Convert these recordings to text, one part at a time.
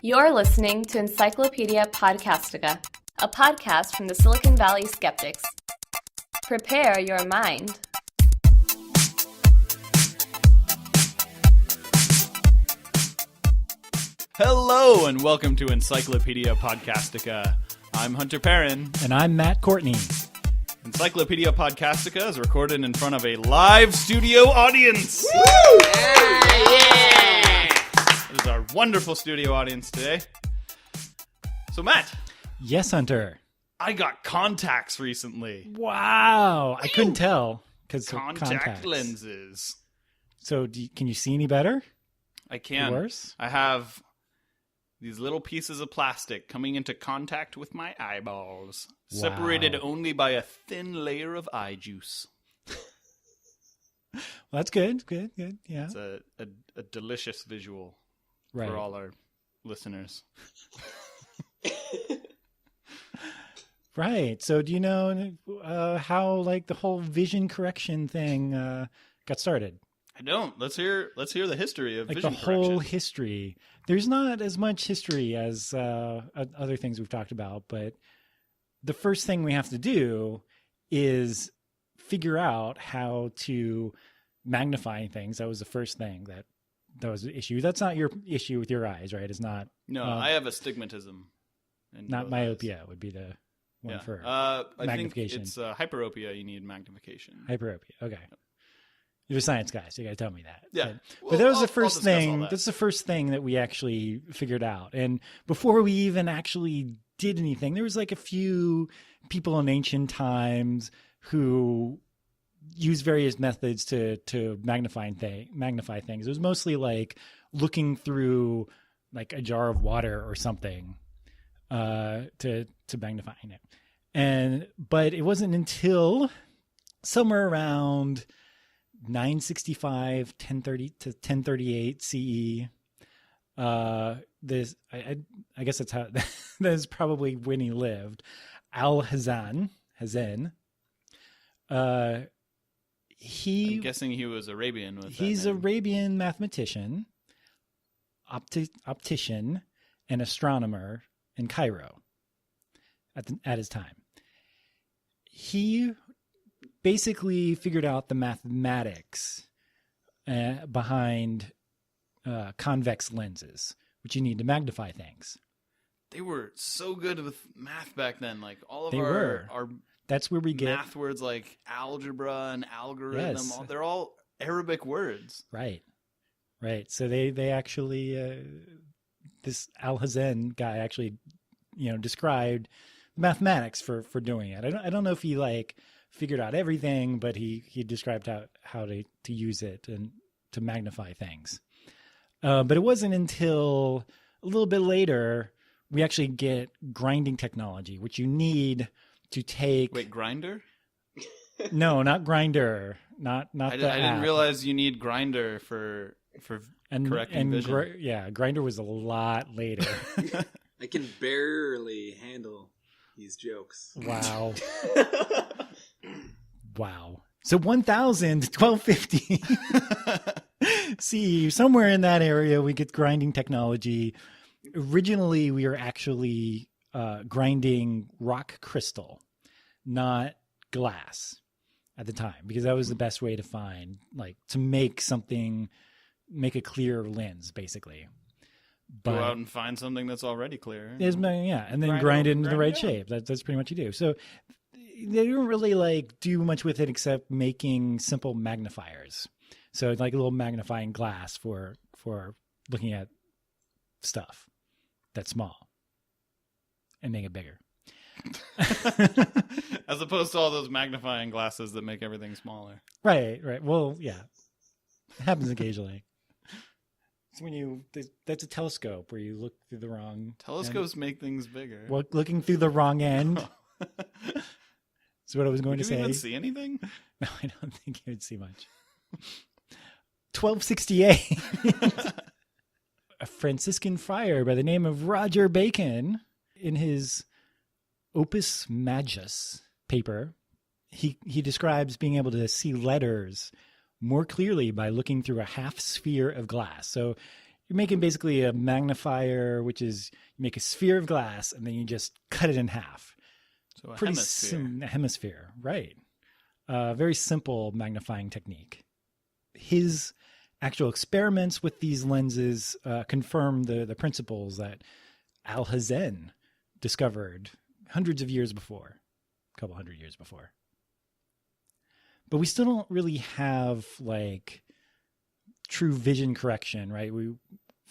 You're listening to Encyclopedia Podcastica, a podcast from the Silicon Valley skeptics. Prepare your mind. Hello and welcome to Encyclopedia Podcastica. I'm Hunter Perrin. And I'm Matt Courtney. Encyclopedia Podcastica is recorded in front of a live studio audience. Woo! Yeah! This is our wonderful studio audience today. So Matt. Yes, Hunter. I got contacts recently. Wow. I couldn't tell. Contact lenses. So can you see any better? I can. Worse? I have these little pieces of plastic coming into contact with my eyeballs, separated only by a thin layer of eye juice. Well, that's good. Good. Yeah. It's a delicious visual for all our listeners. Right. So do you know how the whole vision correction thing got started? I don't. Let's hear the history of vision the whole correction. history. There's not as much history as other things we've talked about, but the first thing we have to do is figure out how to magnify things. That was the first thing that was the issue. That's not your issue with your eyes, right? It's not. No, I have astigmatism. Not myopia would be the one for magnification. I think it's hyperopia. You need magnification. Hyperopia. Okay. Yep. You're a science guy, so you got to tell me that. Yeah. But that was the first thing. That's the first thing that we actually figured out. And before we even actually did anything, there was a few people in ancient times who used various methods to magnify things. It was mostly looking through a jar of water or something to magnify it. But it wasn't until somewhere around 965, 1030 to 1038 CE. This I guess that's how that is probably when he lived. Hazen. I'm guessing he was Arabian. He's an Arabian mathematician, optician, and astronomer in Cairo at his time. He basically figured out the mathematics behind convex lenses, which you need to magnify things. They were so good with math back then. All of our that's where we get math words like algebra and algorithm. Yes. They're all Arabic words. Right. So they actually this Hazen guy actually described mathematics for doing it. I don't know if he figured out everything, but he described how to use it and to magnify things. But it wasn't until a little bit later we actually get grinding technology, which you need to take. Wait, grinder? No, not grinder. Not I didn't realize you need grinder for correcting vision. Grinder was a lot later. I can barely handle these jokes. Wow. Wow. So 1000 to 1250 CE, somewhere in that area, we get grinding technology. Originally, we were actually grinding rock crystal, not glass at the time, because that was the best way to find, to make a clear lens, basically. Go out and find something that's already clear. And then grind it into the right shape. That's pretty much what you do. So they don't really do much with it except making simple magnifiers. So a little magnifying glass for looking at stuff that's small and make it bigger. As opposed to all those magnifying glasses that make everything smaller. Right. Well, yeah, it happens occasionally. It's when that's a telescope where you look through the wrong. Telescopes make things bigger. Well, looking through the wrong end. That's what I was going to say. Did you even see anything? No, I don't think you would see much. 1268. A Franciscan friar by the name of Roger Bacon, in his Opus Majus paper, he describes being able to see letters more clearly by looking through a half sphere of glass. So you're making basically a magnifier, which is you make a sphere of glass and then you just cut it in half. So a Pretty hemisphere. hemisphere, right. Very simple magnifying technique. His actual experiments with these lenses confirm the principles that Alhazen discovered hundreds of years before, a couple hundred years before. But we still don't really have like true vision correction, right? We're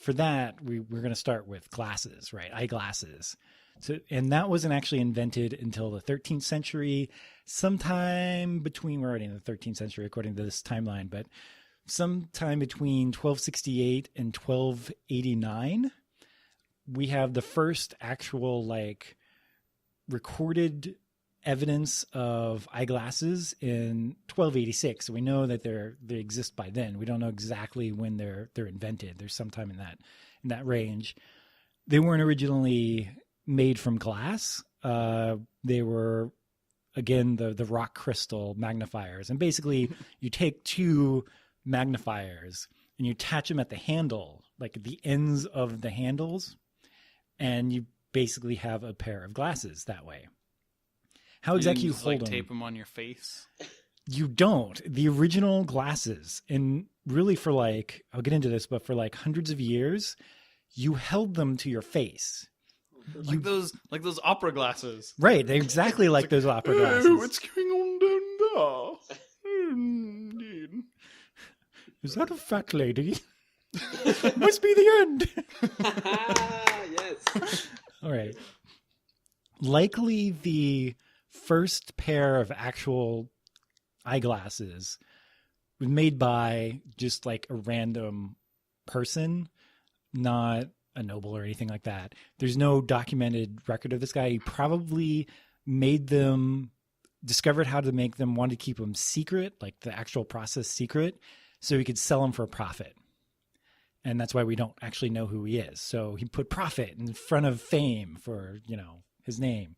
going to start with glasses, right? Eyeglasses. So, and that wasn't actually invented until the 13th century, sometime between, we're already in the 13th century according to this timeline, but sometime between 1268 and 1289, we have the first actual like recorded evidence of eyeglasses in 1286. So we know that they exist by then. We don't know exactly when they're invented. There's sometime in that range. They weren't originally made from glass. They were, again, the rock crystal magnifiers. And basically you take two magnifiers and you attach them at the handle, like at the ends of the handles, and you basically have a pair of glasses that way. How exactly you hold them? Tape them on your face? You don't. The original glasses, and really for like, I'll get into this, but for like hundreds of years, you held them to your face. Like those opera glasses. Right. They're exactly like those opera glasses. Oh, what's going on down there? Indeed. Is that a fat lady? Must be the end. Yes. All right. Likely the first pair of actual eyeglasses was made by just like a random person, not a noble or anything like that. There's no documented record of this guy. He probably made them, discovered how to make them, wanted to keep them secret, like the actual process secret, so he could sell them for a profit. And that's why we don't actually know who he is. So he put profit in front of fame for, his name.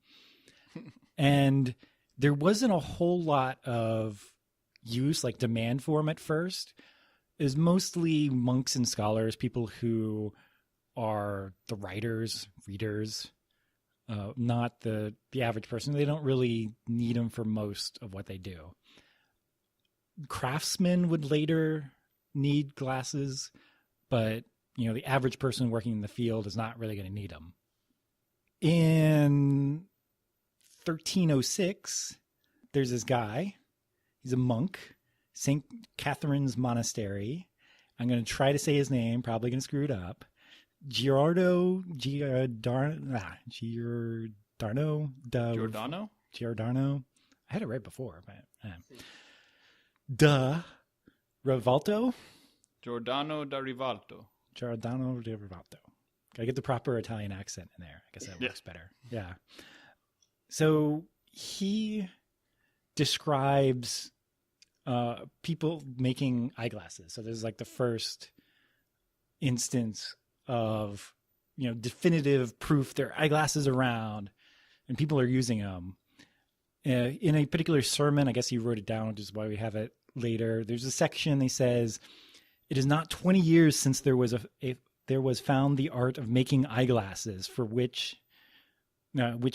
And there wasn't a whole lot of use, like demand for him at first. It was mostly monks and scholars, people who are the readers, not the average person. They don't really need them for most of what they do. Craftsmen would later need glasses, but the average person working in the field is not really going to need them. In 1306, there's this guy. He's a monk, St. Catherine's Monastery. I'm going to try to say his name, probably going to screw it up. Giordano. I had it right before, but da Rivalto. Giordano da Rivalto. Gotta get the proper Italian accent in there. I guess that works better. Yeah. So he describes people making eyeglasses. So there's like the first instance of, definitive proof there are eyeglasses around and people are using them. In a particular sermon, I guess he wrote it down, which is why we have it later. There's a section that says, "It is not 20 years since there was found the art of making eyeglasses which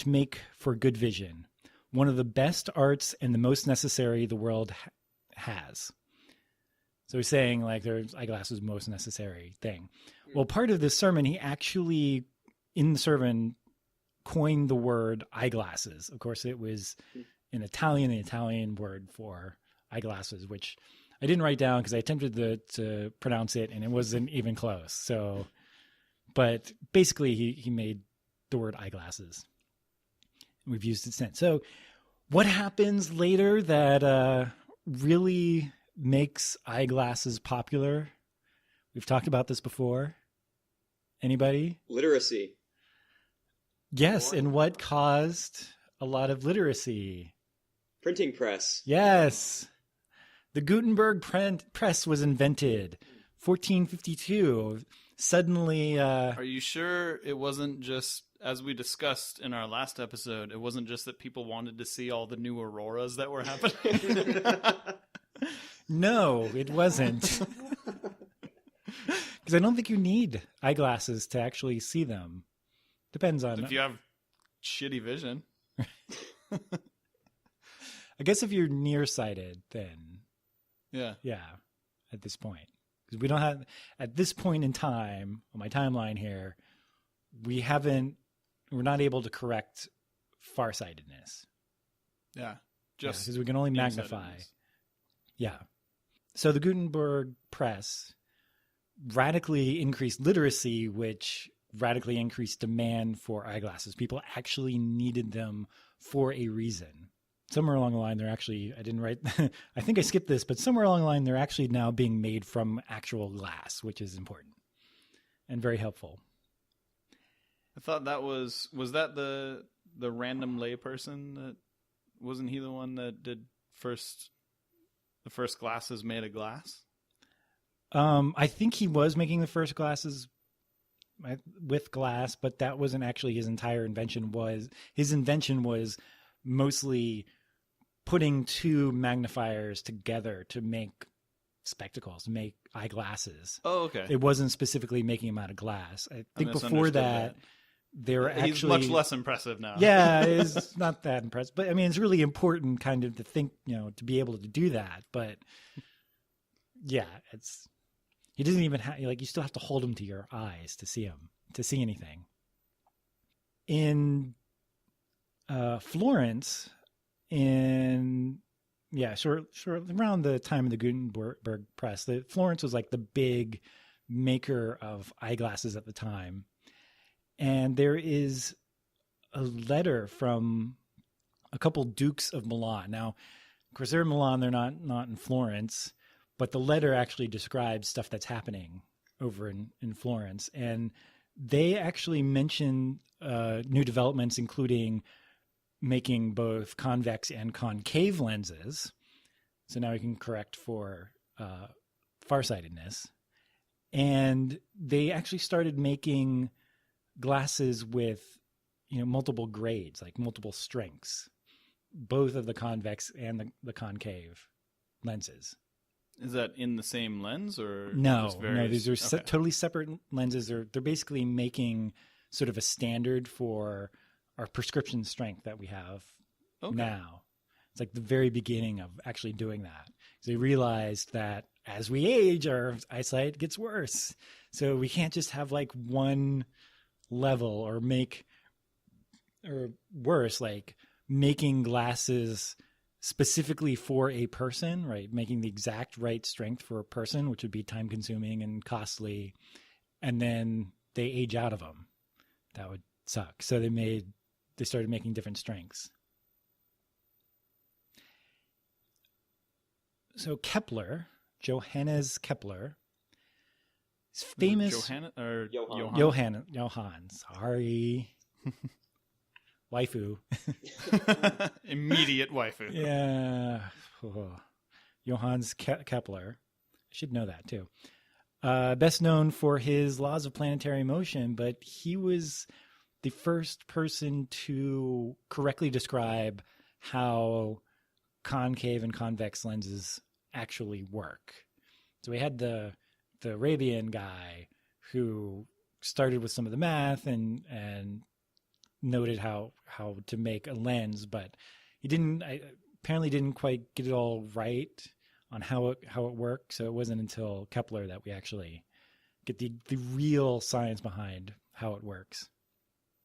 make for good vision. One of the best arts and the most necessary the world has." So he's saying like there's eyeglasses most necessary thing. Well, part of this sermon, he actually in the sermon coined the word eyeglasses. Of course, it was in Italian, the Italian word for eyeglasses, which I didn't write down because I attempted to pronounce it and it wasn't even close. So, but basically he made the word eyeglasses. We've used it since. So what happens later that really makes eyeglasses popular? We've talked about this before. Anybody? Literacy. Yes, and what caused a lot of literacy? Printing press. Yes. The Gutenberg press was invented 1452. Suddenly... Are you sure it wasn't just, as we discussed in our last episode, it wasn't just that people wanted to see all the new auroras that were happening? No, it wasn't. Because I don't think you need eyeglasses to actually see them. Depends on... If you have shitty vision. I guess if you're nearsighted, then... Yeah. Yeah, at this point. Because we don't have... At this point in time, on my timeline here, we're not able to correct farsightedness. Yeah. Just because we can only magnify. Yeah. So the Gutenberg press radically increased literacy, which radically increased demand for eyeglasses. People actually needed them for a reason. Somewhere along the line, they're actually, I didn't write, I think I skipped this, but somewhere along the line, they're actually now being made from actual glass, which is important and very helpful. I thought that was that the random layperson that, wasn't he the one that did the first glasses made of glass? I think he was making the first glasses with glass, but that wasn't actually his entire invention. His invention was mostly putting two magnifiers together to make spectacles, to make eyeglasses. Oh, okay. It wasn't specifically making them out of glass. I think before that, they were actually... He's much less impressive now. Yeah, it's not that impressive. But I mean, it's really important kind of to think, to be able to do that. But yeah, he doesn't even have, you still have to hold them to your eyes to see anything. In Florence, short around the time of the Gutenberg press, Florence was like the big maker of eyeglasses at the time. And there is a letter from a couple dukes of Milan. Now, of course, they're in Milan. They're not in Florence. But the letter actually describes stuff that's happening over in Florence. And they actually mention new developments, including making both convex and concave lenses. So now we can correct for farsightedness. And they actually started making glasses with, multiple grades, like multiple strengths, both of the convex and the concave lenses. Is that in the same lens or no? just various... These are totally separate lenses. They're basically making sort of a standard for our prescription strength that we have now. It's like the very beginning of actually doing that. So they realized that as we age, our eyesight gets worse. So we can't just have like one level or worse, like making glasses specifically for a person, right? Making the exact right strength for a person, which would be time consuming and costly. And then they age out of them. That would suck. So they started making different strengths. So Kepler, Johannes Kepler, is famous. Johann. Sorry. Waifu. Immediate waifu. Yeah. Johannes Kepler. I should know that too. Best known for his laws of planetary motion, but he was the first person to correctly describe how concave and convex lenses actually work. So we had the Arabian guy who started with some of the math and noted how to make a lens, but he apparently didn't quite get it all right on how it worked. So it wasn't until Kepler that we actually get the real science behind how it works.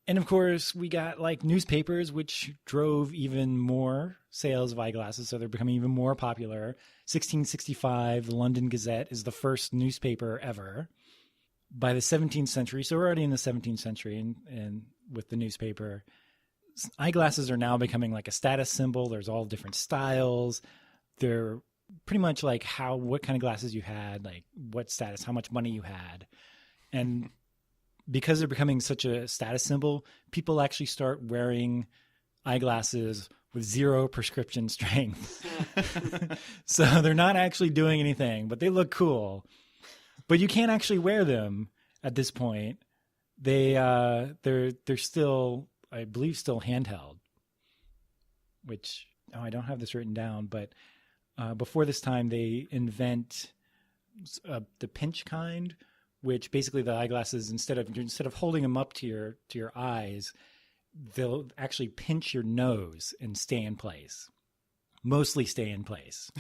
And of course, we got like newspapers, which drove even more sales of eyeglasses. So they're becoming even more popular. 1665, the London Gazette is the first newspaper ever. By the 17th century, so we're already in the 17th century, and with the newspaper, eyeglasses are now becoming like a status symbol. There's all different styles. They're pretty much like what kind of glasses you had, like what status, how much money you had. And because they're becoming such a status symbol, people actually start wearing eyeglasses with 0 prescription strength. So they're not actually doing anything, but they look cool. But you can't actually wear them at this point. They're still, I believe, still handheld. Which I don't have this written down, but before this time they invent the pinch kind, which basically the eyeglasses, instead of holding them up to your eyes, they'll actually pinch your nose and stay in place. Mostly stay in place.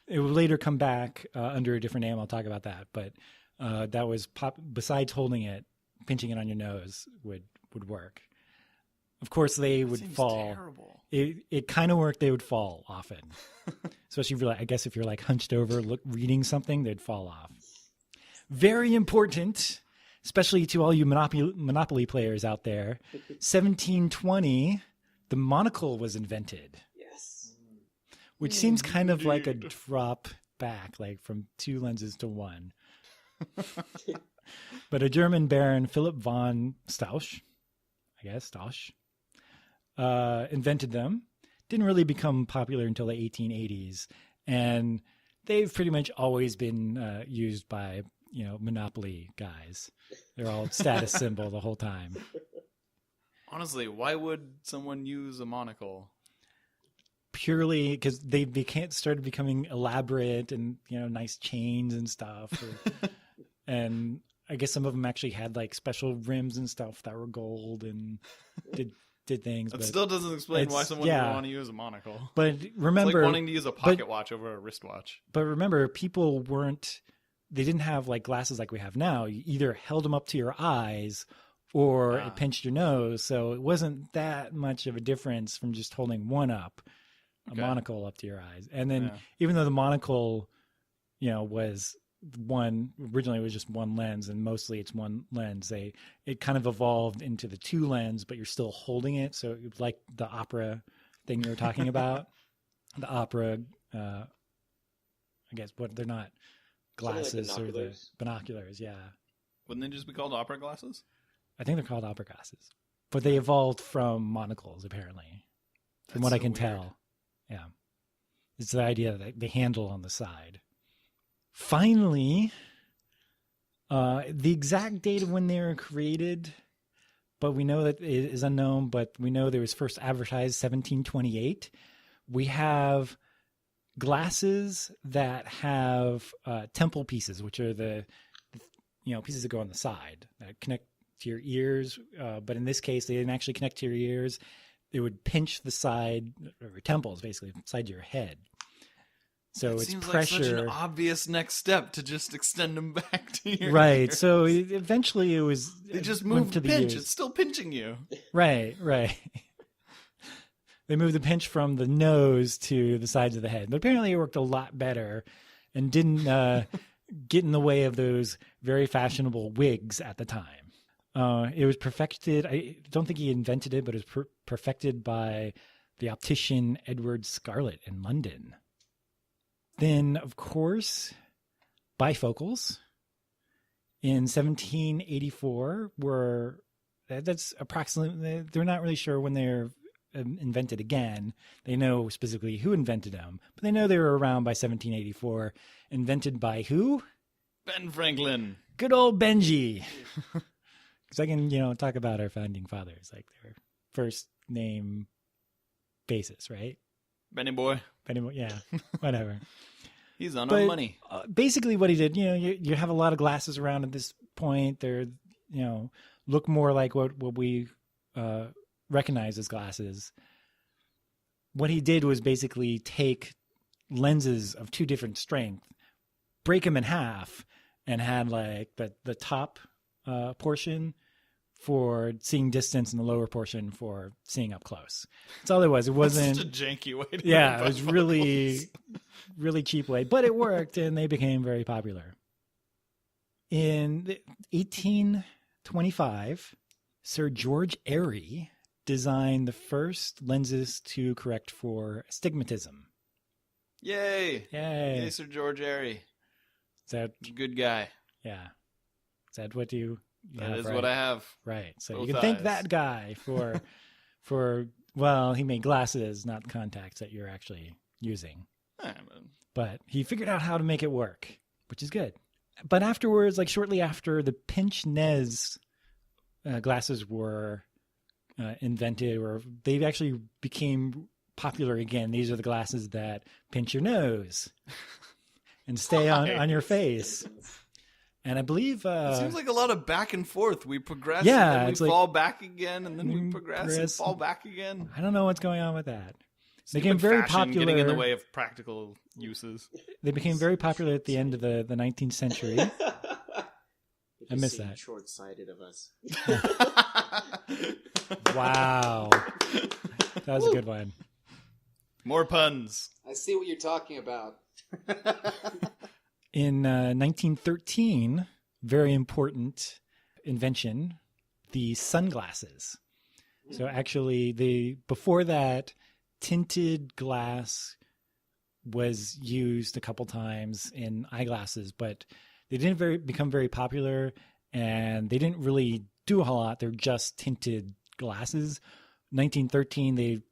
It will later come back under a different name. I'll talk about that. But that was besides holding it, pinching it on your nose would work. Of course, they would fall. Terrible. It kind of worked. They would fall often, especially if you're like hunched over, reading something, they'd fall off. Very important, especially to all you Monopoly players out there. 1720, the monocle was invented. Yes. Which seems kind of like a drop back, like from 2 lenses to 1. But a German baron, Philipp von Stausch, invented them. Didn't really become popular until the 1880s. And they've pretty much always been used by, Monopoly guys. They're all status symbol the whole time. Honestly, why would someone use a monocle? Purely because they started becoming elaborate and, nice chains and stuff. And I guess some of them actually had like special rims and stuff that were gold and did things. That still doesn't explain why someone would want to use a monocle. But remember, it's like wanting to use a pocket watch over a wristwatch. But remember, people they didn't have like glasses like we have now. You either held them up to your eyes or it pinched your nose. So it wasn't that much of a difference from just holding one up, a monocle up to your eyes. And then even though the monocle, was originally it was just one lens, and mostly it's one lens, it kind of evolved into the 2 lens, but you're still holding it. So like the opera thing you were talking about, the opera, I guess they're not glasses, like or the binoculars. Yeah. Wouldn't they just be called opera glasses? I think they're called opera glasses, but they evolved from monocles apparently, from what I can tell. Yeah. It's the idea that the handle on the side. Finally, the exact date of when they were created, but we know that it is unknown, but we know they was first advertised 1728. We have glasses that have temple pieces, which are the pieces that go on the side that connect to your ears. But in this case, they didn't actually connect to your ears. They would pinch the side of your temples, basically, side of your head. So it's seems pressure. Like such an obvious next step to just extend them back to your right. ears. So eventually it was. They just moved to the the pinch. ears. It's still pinching you. Right. They moved the pinch from the nose to the sides of the head, but apparently it worked a lot better and didn't get in the way of those very fashionable wigs at the time. It was perfected. I don't think he invented it, but it was perfected by the optician Edward Scarlett in London. Then, of course, bifocals in 1784 that's approximately, they're not really sure when they're invented again. They know specifically who invented them, but they know they were around by 1784. Invented by who? Ben Franklin. Good old Benji. Because I can, talk about our founding fathers, like their first name basis, right? Benny boy. Yeah, whatever. He's on our money. Basically what he did, you have a lot of glasses around at this point. They're, look more like what we recognize as glasses. What he did was basically take lenses of 2 different strength, break them in half, and had like the top portion for seeing distance and the lower portion for seeing up close. That's all it was. It wasn't such a janky way to it was really, really cheap way, but it worked and they became very popular. In 1825, Sir George Airy designed the first lenses to correct for astigmatism. Yay! Yay! Yay, Sir George Airy. Is that good guy? Yeah. Is that what you that have, is right? what I have. Right. So Both you can thank eyes. that guy for well, he made glasses, not contacts that you're actually using. But he figured out how to make it work, which is good. But afterwards, like shortly after, the pinch-nez glasses were invented, or they actually became popular again. These are the glasses that pinch your nose and stay on your face. And I believe it seems like a lot of back and forth. We progress, yeah, and then we fall back again, and then we progress and fall back again. I don't know what's going on with that. Stupid They became very fashion popular. Getting in the way of practical uses. They became very popular at the end of the 19th century. I miss that. Short-sighted of us. Wow. That was a good one. More puns. I see what you're talking about. In 1913, very important invention, the sunglasses. So actually, before that, tinted glass was used a couple times in eyeglasses, but they didn't become very popular, and they didn't really do a whole lot. They're just tinted glasses. 1913,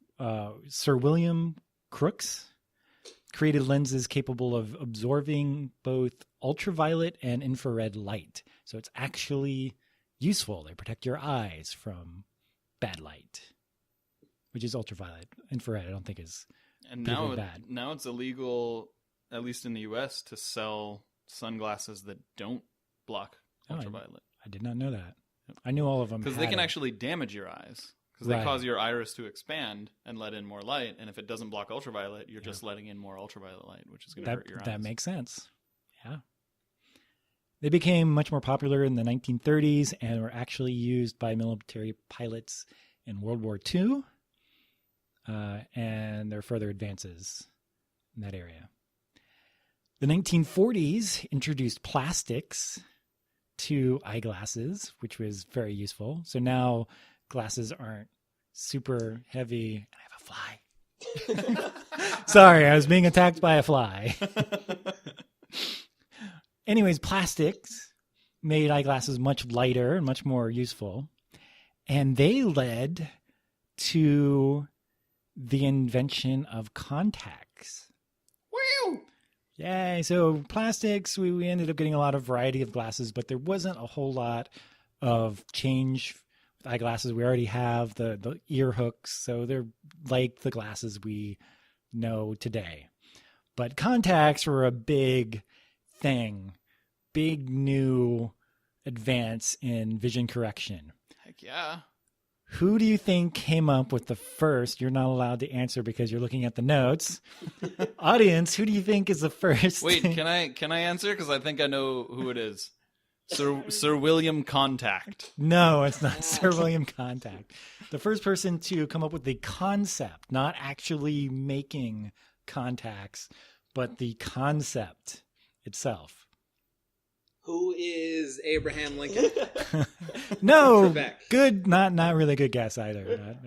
Sir William Crookes created lenses capable of absorbing both ultraviolet and infrared light. So it's actually useful. They protect your eyes from bad light, which is ultraviolet. Infrared, I don't think is bad. Now it's illegal, at least in the U.S., to sell sunglasses that don't block ultraviolet. I did not know that. I knew all of them. Because they can actually damage your eyes. Because they cause your iris to expand and let in more light. And if it doesn't block ultraviolet, you're just letting in more ultraviolet light, which is going to hurt your eyes. That makes sense. Yeah. They became much more popular in the 1930s and were actually used by military pilots in World War II. And there are further advances in that area. The 1940s introduced plastics to eyeglasses, which was very useful. So now glasses aren't super heavy. And I have a fly. Sorry, I was being attacked by a fly. Anyways, plastics made eyeglasses much lighter and much more useful. And they led to the invention of contacts. Woo! Yay. So plastics, we ended up getting a lot of variety of glasses, but there wasn't a whole lot of change with eyeglasses. We already have the ear hooks, so they're like the glasses we know today. But contacts were a big thing, big new advance in vision correction. Heck yeah. Who do you think came up with the first? You're not allowed to answer because you're looking at the notes. Audience, who do you think is the first? Wait, can I answer? Because I think I know who it is. Sir William Contact. No, it's not Sir William Contact. The first person to come up with the concept, not actually making contacts, but the concept itself. Who is Abraham Lincoln? No, good, not really good guess either.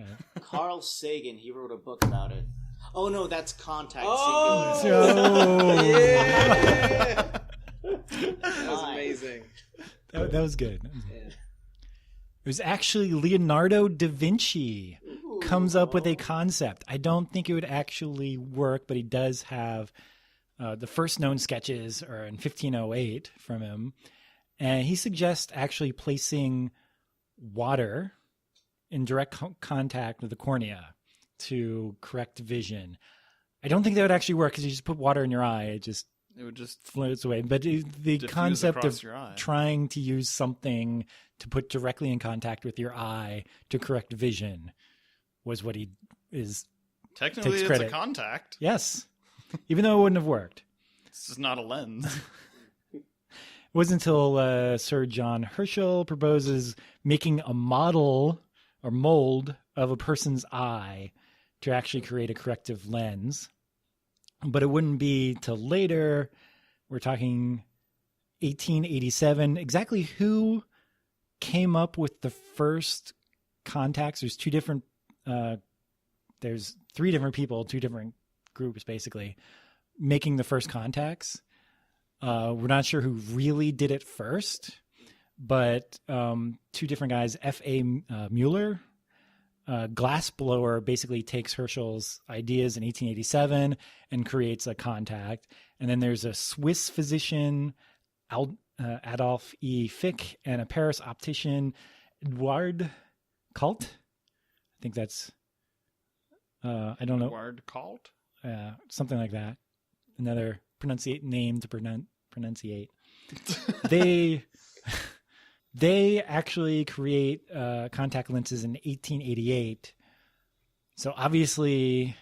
Carl Sagan, he wrote a book about it. Oh no, that's Contact. Oh, Singular. yeah. That was amazing. That was good. Yeah. It was actually Leonardo da Vinci comes up with a concept. I don't think it would actually work, but he does have the first known sketches are in 1508 from him. And he suggests actually placing water in direct contact with the cornea to correct vision. I don't think that would actually work because you just put water in your eye. It would just floats away. But the concept of trying to use something to put directly in contact with your eye to correct vision was what he is. Technically, takes it's credit. a contact. Yes. Even though it wouldn't have worked. It's just not a lens. It wasn't until Sir John Herschel proposes making a model or mold of a person's eye to actually create a corrective lens. But it wouldn't be till later. We're talking 1887. Exactly who came up with the first contacts? There's three different people, two different groups basically, making the first contacts. We're not sure who really did it first, but two different guys, F.A. Mueller, glassblower, basically takes Herschel's ideas in 1887 and creates a contact. And then there's a Swiss physician, Adolf E. Fick, and a Paris optician, Edouard Colt. I think that's, I don't know. Edouard Colt? Something like that. Another name to pronunciate. they actually create contact lenses in 1888. So obviously,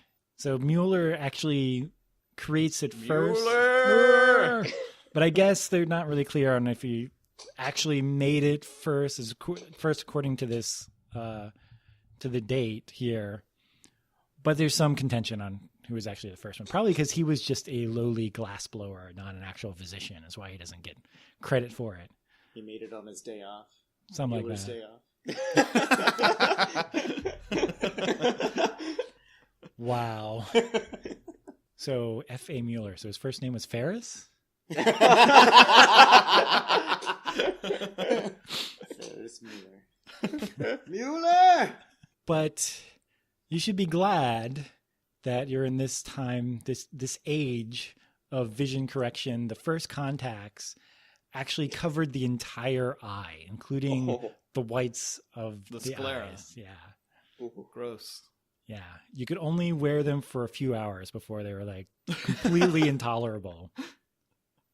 Mueller actually creates it first. Mueller! But I guess they're not really clear on if he actually made it first according to this to the date here. But there's some contention on who was actually the first one. Probably because he was just a lowly glassblower, not an actual physician. Is why he doesn't get credit for it. He made it on his day off. Something Mueller's like day that. off. Wow. So F.A. Mueller. So his first name was Ferris? Ferris Mueller. Mueller! But you should be glad that you're in this time, this age of vision correction. The first contacts actually covered the entire eye, including the whites of the sclera. eyes. Yeah. Gross. Yeah. You could only wear them for a few hours before they were like completely intolerable.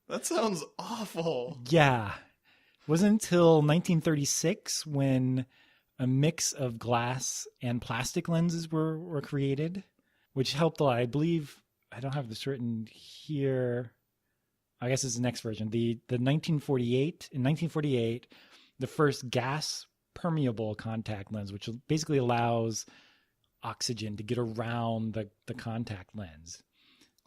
That sounds awful. Yeah. It wasn't until 1936 when a mix of glass and plastic lenses were created, which helped a lot. I believe, I don't have this written here. I guess it's the next version. In 1948, the first gas permeable contact lens, which basically allows oxygen to get around the contact lens.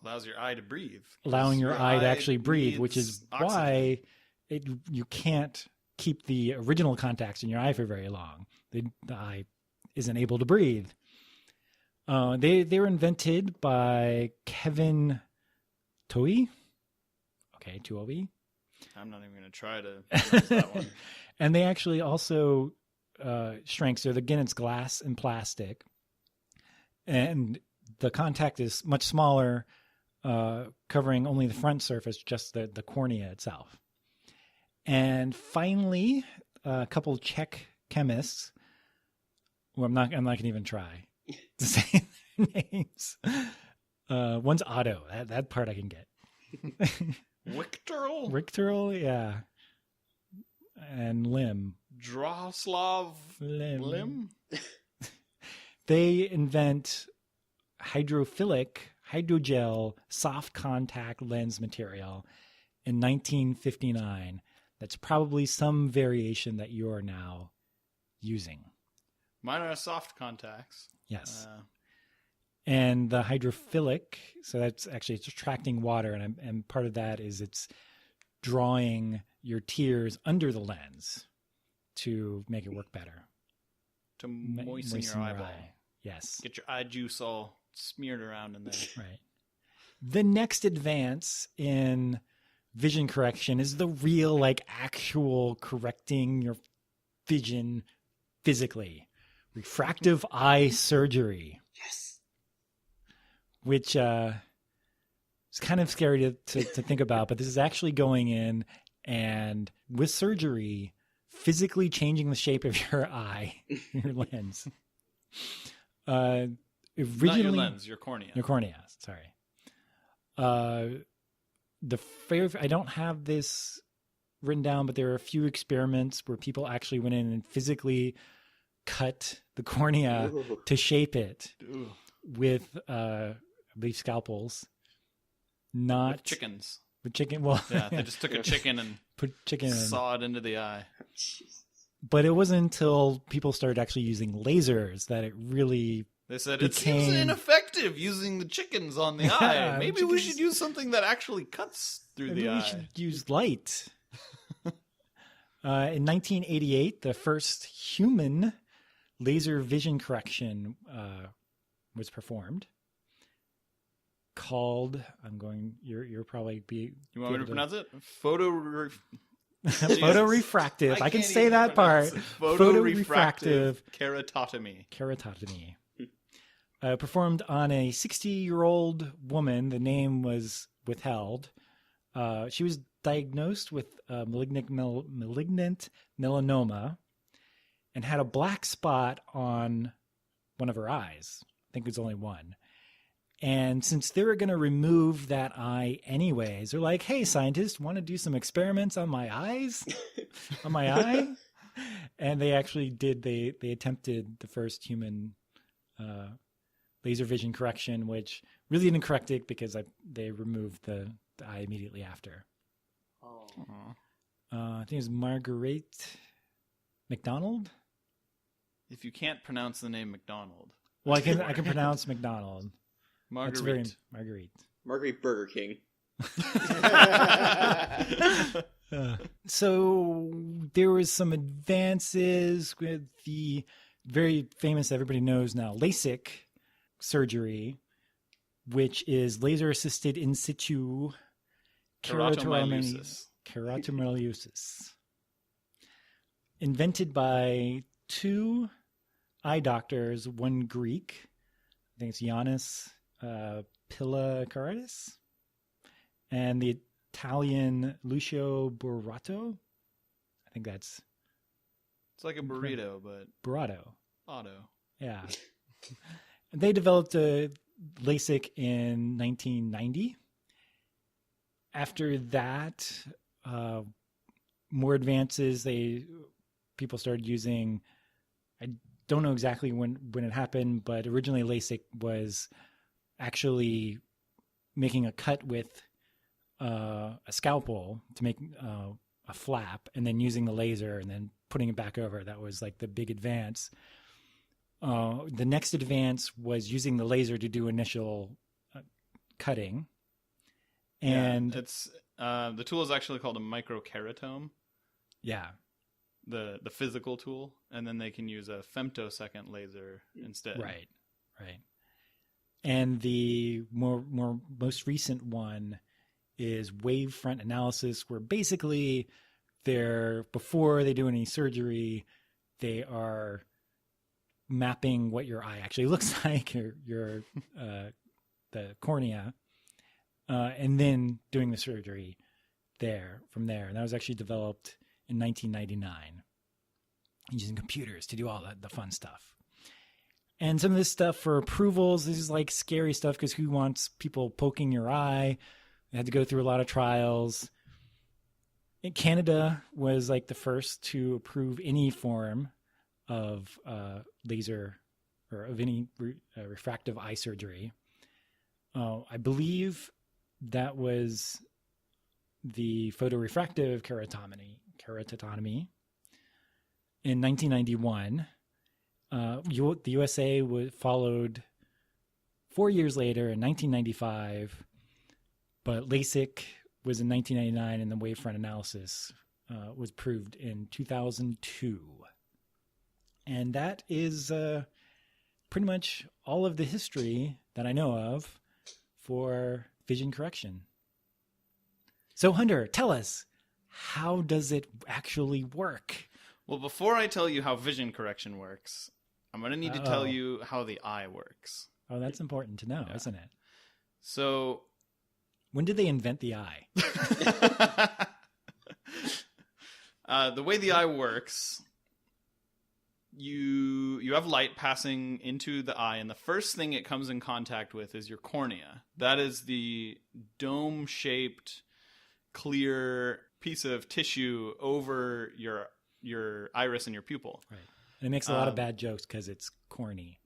Allows your eye to breathe. Allowing your eye to actually breathe, which is oxygen. why you can't keep the original contacts in your eye for very long. The eye isn't able to breathe. They were invented by Kevin Toei. Okay, Toei. I'm not even going to try to pronounce that one. And they actually also shrank. So again, it's glass and plastic. And the contact is much smaller, covering only the front surface, just the cornea itself. And finally, a couple Czech chemists. Well, I'm not going to even try to say their names. One's Otto. That part I can get. Richterl, yeah. And Lim. Droslav Lim? They invent hydrophilic hydrogel soft contact lens material in 1959. That's probably some variation that you are now using. Mine are soft contacts. Yes. And the hydrophilic, so that's actually, it's attracting water, and part of that is it's drawing your tears under the lens to make it work better. To moisten your eyeball. Eye. Yes. Get your eye juice all smeared around in there. Right. The next advance in vision correction is the real, actual correcting your vision physically. Refractive eye surgery. Yes. Which is kind of scary to think about, but this is actually going in and with surgery, physically changing the shape of your eye, your lens. Originally, not your lens, your cornea. Your cornea, sorry. I don't have this written down, but there are a few experiments where people actually went in and physically cut the cornea to shape it with, I believe, scalpels. Not with chickens. With chicken. Well, yeah, they just took a chicken and saw it into the eye. But it wasn't until people started actually using lasers that it really They said it seems ineffective using the chickens on the eye. Maybe we should use something that actually cuts through the eye. Maybe we should use light. In 1988, the first human laser vision correction was performed. Called, you're probably be. You want me to pronounce it? Photorefractive. I can say that part. Photorefractive keratotomy. Performed on a 60-year-old woman. The name was withheld. She was diagnosed with malignant melanoma and had a black spot on one of her eyes. I think it was only one. And since they were going to remove that eye anyways, they're like, hey, scientists, want to do some experiments on my eyes? On my eye? And they actually did. They attempted the first human laser vision correction, which really didn't correct it because they removed the eye immediately after. Oh. I think it was Marguerite McDonald. If you can't pronounce the name McDonald. Well, I can pronounce McDonald. Marguerite. Marguerite Burger King. So there was some advances with the very famous, everybody knows now, LASIK surgery, which is laser-assisted in situ keratomyeliosis. Invented by two eye doctors, one Greek, I think it's Yannis Pillacardis, and the Italian Lucio Burato. I think that's... It's like a burrito, but... Burato. Auto. Yeah. They developed a LASIK in 1990. After that, more advances, people started using... I don't know exactly when it happened, but originally LASIK was actually making a cut with a scalpel to make a flap, and then using the laser and then putting it back over. That was like the big advance. The next advance was using the laser to do initial cutting. And it's the tool is actually called a microkeratome. Yeah. The physical tool, and then they can use a femtosecond laser instead. Right. And the most recent one is wavefront analysis, where basically before they do any surgery, they are mapping what your eye actually looks like, your the cornea, and then doing the surgery from there. And that was actually developed in 1999, using computers to do all the fun stuff. And some of this stuff for approvals, this is like scary stuff because who wants people poking your eye? They had to go through a lot of trials. In Canada was like the first to approve any form of laser or of any refractive eye surgery. I believe that was the photorefractive keratotomy in 1991. The USA followed 4 years later in 1995, but LASIK was in 1999, and the wavefront analysis was approved in 2002. And that is pretty much all of the history that I know of for vision correction. So Hunter, tell us, how does it actually work? Well, before I tell you how vision correction works, I'm going to need to tell you how the eye works. Oh, that's important to know, isn't it? So, when did they invent the eye? The way the eye works, you have light passing into the eye, and the first thing it comes in contact with is your cornea. That is the dome-shaped, clear piece of tissue over your iris and your pupil. Right. And it makes a lot of bad jokes because it's corny.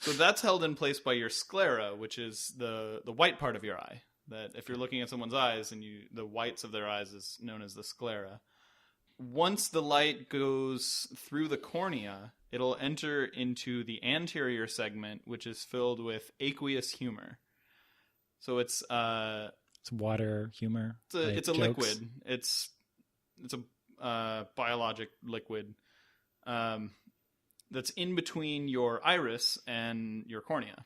So that's held in place by your sclera, which is the white part of your eye. That if you're looking at someone's eyes and the whites of their eyes is known as the sclera. Once the light goes through the cornea, it'll enter into the anterior segment, which is filled with aqueous humor. So it's water humor. It's a liquid. It's a biologic liquid that's in between your iris and your cornea.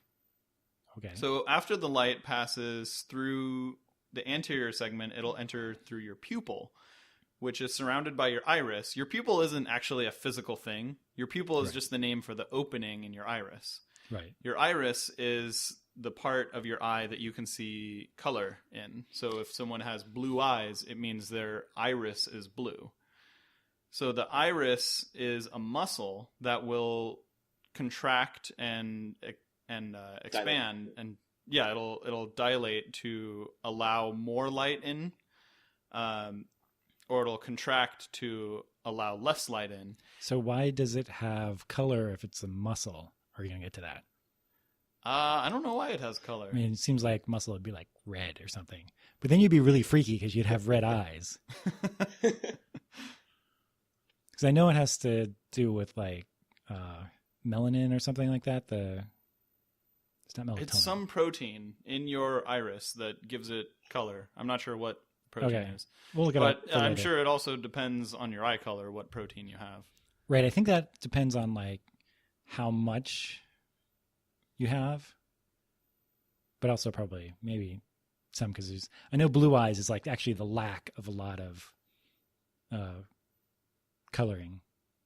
Okay. So after the light passes through the anterior segment, it'll enter through your pupil, which is surrounded by your iris. Your pupil isn't actually a physical thing. Your pupil is just the name for the opening in your iris. Right. Your iris is the part of your eye that you can see color in. So if someone has blue eyes, it means their iris is blue. So the iris is a muscle that will contract and expand, and it'll dilate to allow more light in, or it'll contract to allow less light in. So why does it have color if it's a muscle? Are you gonna get to that? I don't know why it has color. I mean, it seems like muscle would be like red or something, but then you'd be really freaky because you'd have red eyes. Because I know it has to do with like melanin or something like that. It's not melatonin. It's some protein in your iris that gives it color. I'm not sure what protein is. We'll look it up. But I'm sure it also depends on your eye color what protein you have. Right. I think that depends on like how much you have, but also probably maybe some, because I know blue eyes is like actually the lack of a lot of coloring.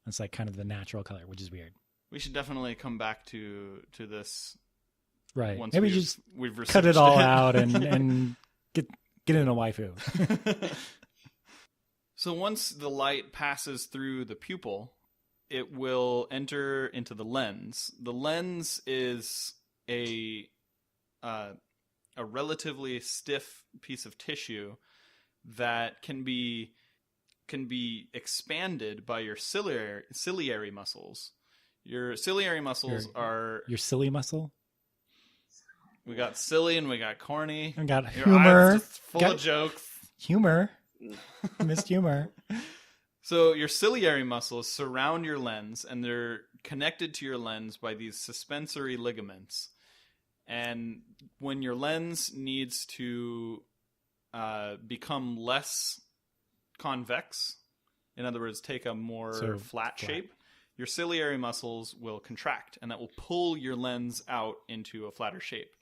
It's like kind of the natural color, which is weird. We should definitely come back to this. Right. Once Maybe we've cut it all researched out and get in a waifu. So once the light passes through the pupil, it will enter into the lens. The lens is a relatively stiff piece of tissue that can be expanded by your ciliary muscles. Your ciliary muscles are your silly muscle. We got silly and we got corny. We got Your humor. eyes just full of jokes. Humor. Missed humor. So your ciliary muscles surround your lens, and they're connected to your lens by these suspensory ligaments. And when your lens needs to become less convex, in other words, take a more flat shape, your ciliary muscles will contract, and that will pull your lens out into a flatter shape.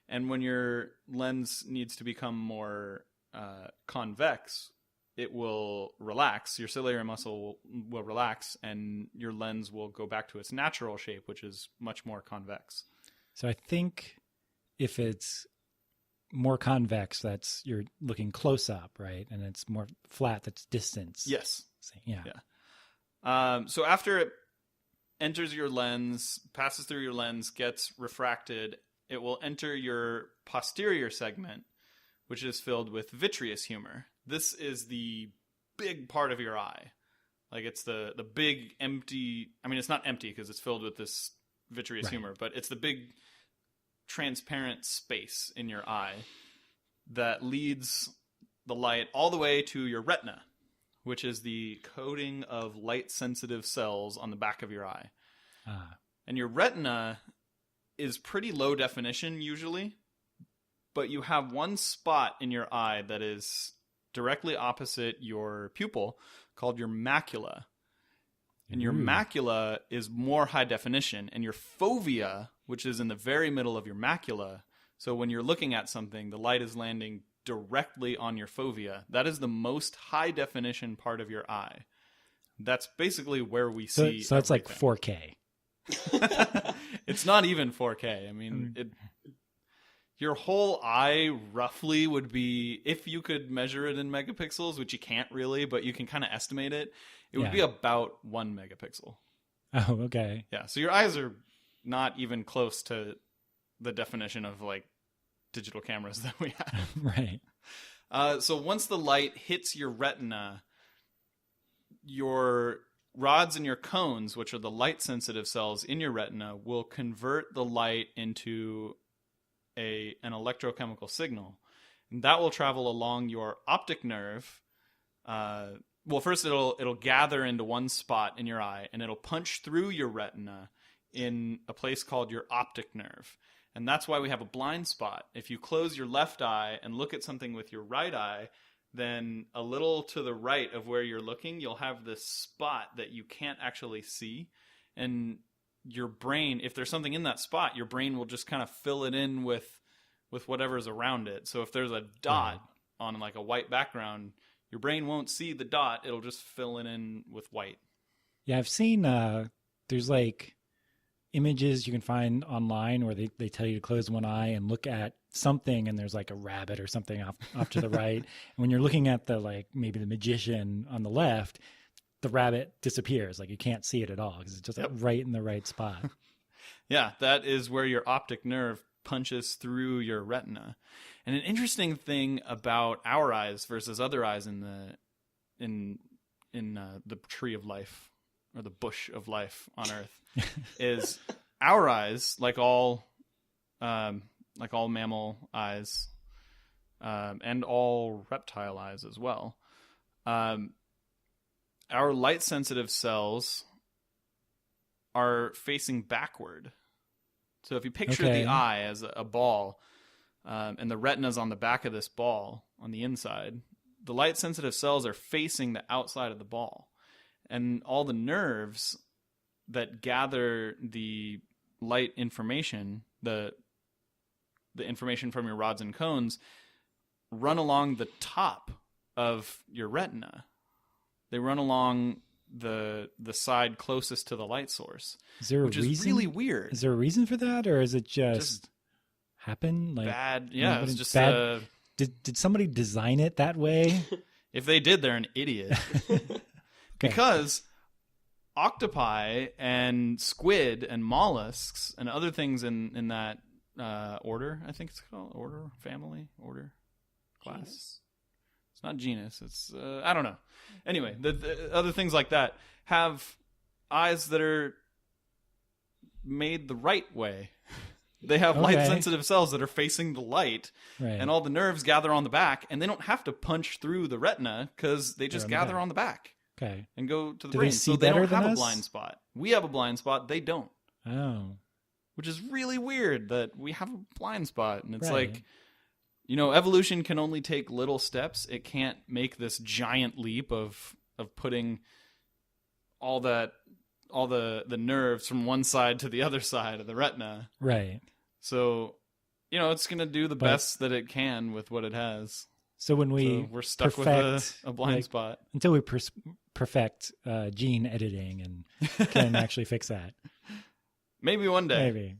And when your lens needs to become more convex, it will relax. Your ciliary muscle will relax, and your lens will go back to its natural shape, which is much more convex. So I think if it's more convex, that's you're looking close up, right? And it's more flat, that's distance. Yes. Yeah. So after it enters your lens, passes through your lens, gets refracted, it will enter your posterior segment, which is filled with vitreous humor. This is the big part of your eye. Like it's the big empty, I mean, it's not empty because it's filled with this vitreous humor, but it's the big transparent space in your eye that leads the light all the way to your retina, which is the coating of light-sensitive cells on the back of your eye. And your retina is pretty low definition usually, but you have one spot in your eye that is directly opposite your pupil called your macula. And your macula is more high definition, and your fovea, which is in the very middle of your macula, so when you're looking at something, the light is landing directly on your fovea. That is the most high definition part of your eye. That's basically where we see. So that's like 4K. It's not even 4K. I mean, your whole eye roughly would be, if you could measure it in megapixels, which you can't really, but you can kind of estimate it, it would be about 1 megapixel. Oh, okay. Yeah, so your eyes are not even close to the definition of like digital cameras that we have. Right. So once the light hits your retina, your rods and your cones, which are the light-sensitive cells in your retina, will convert the light into an electrochemical signal. And that will travel along your optic nerve. Well, first it'll gather into one spot in your eye, and it'll punch through your retina in a place called your optic nerve. And that's why we have a blind spot. If you close your left eye and look at something with your right eye, then a little to the right of where you're looking, you'll have this spot that you can't actually see. And your brain, if there's something in that spot, your brain will just kind of fill it in with whatever's around it. So if there's a dot on like a white background, your brain won't see the dot. It'll just fill it in with white. Yeah, I've seen there's like images you can find online where they tell you to close one eye and look at something, and there's like a rabbit or something off to the right. And when you're looking at the like maybe the magician on the left, the rabbit disappears. Like you can't see it at all because it's just like right in the right spot. Yeah, that is where your optic nerve punches through your retina. And an interesting thing about our eyes versus other eyes in the tree of life, or the bush of life on Earth, is our eyes, like all mammal eyes, and all reptile eyes as well. Our light sensitive cells are facing backward. So if you picture the eye as a ball, and the retina's on the back of this ball on the inside, the light sensitive cells are facing the outside of the ball. And all the nerves that gather the light information, the information from your rods and cones, run along the top of your retina. They run along the side closest to the light source, which is really weird. Is there a reason for that, or is it just happen? Like bad? Yeah, it's just bad. Did somebody design it that way? If they did, they're an idiot. Because octopi and squid and mollusks and other things in that order, I think it's called order, family, order, class. Genus? It's not genus. It's I don't know. Anyway, the other things like that have eyes that are made the right way. They have light-sensitive cells that are facing the light, and all the nerves gather on the back, and they don't have to punch through the retina because they just gather on the back. Okay. And go to the Do brain. they see so they better don't have than a us? blind spot. We have a blind spot. They don't. Oh. Which is really weird that we have a blind spot. And it's Right. like, evolution can only take little steps. It can't make this giant leap of putting all the nerves from one side to the other side of the retina. Right. So, it's going to do the best that it can with what it has. So when we're stuck perfect, with a blind spot. Until we perfect gene editing and can actually fix that. Maybe one day. Maybe.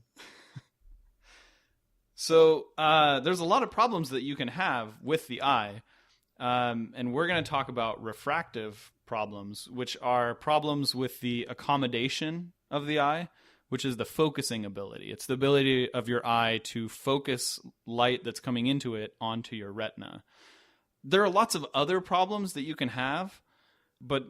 So there's a lot of problems that you can have with the eye. And we're going to talk about refractive problems, which are problems with the accommodation of the eye, which is the focusing ability. It's the ability of your eye to focus light that's coming into it onto your retina. There are lots of other problems that you can have, but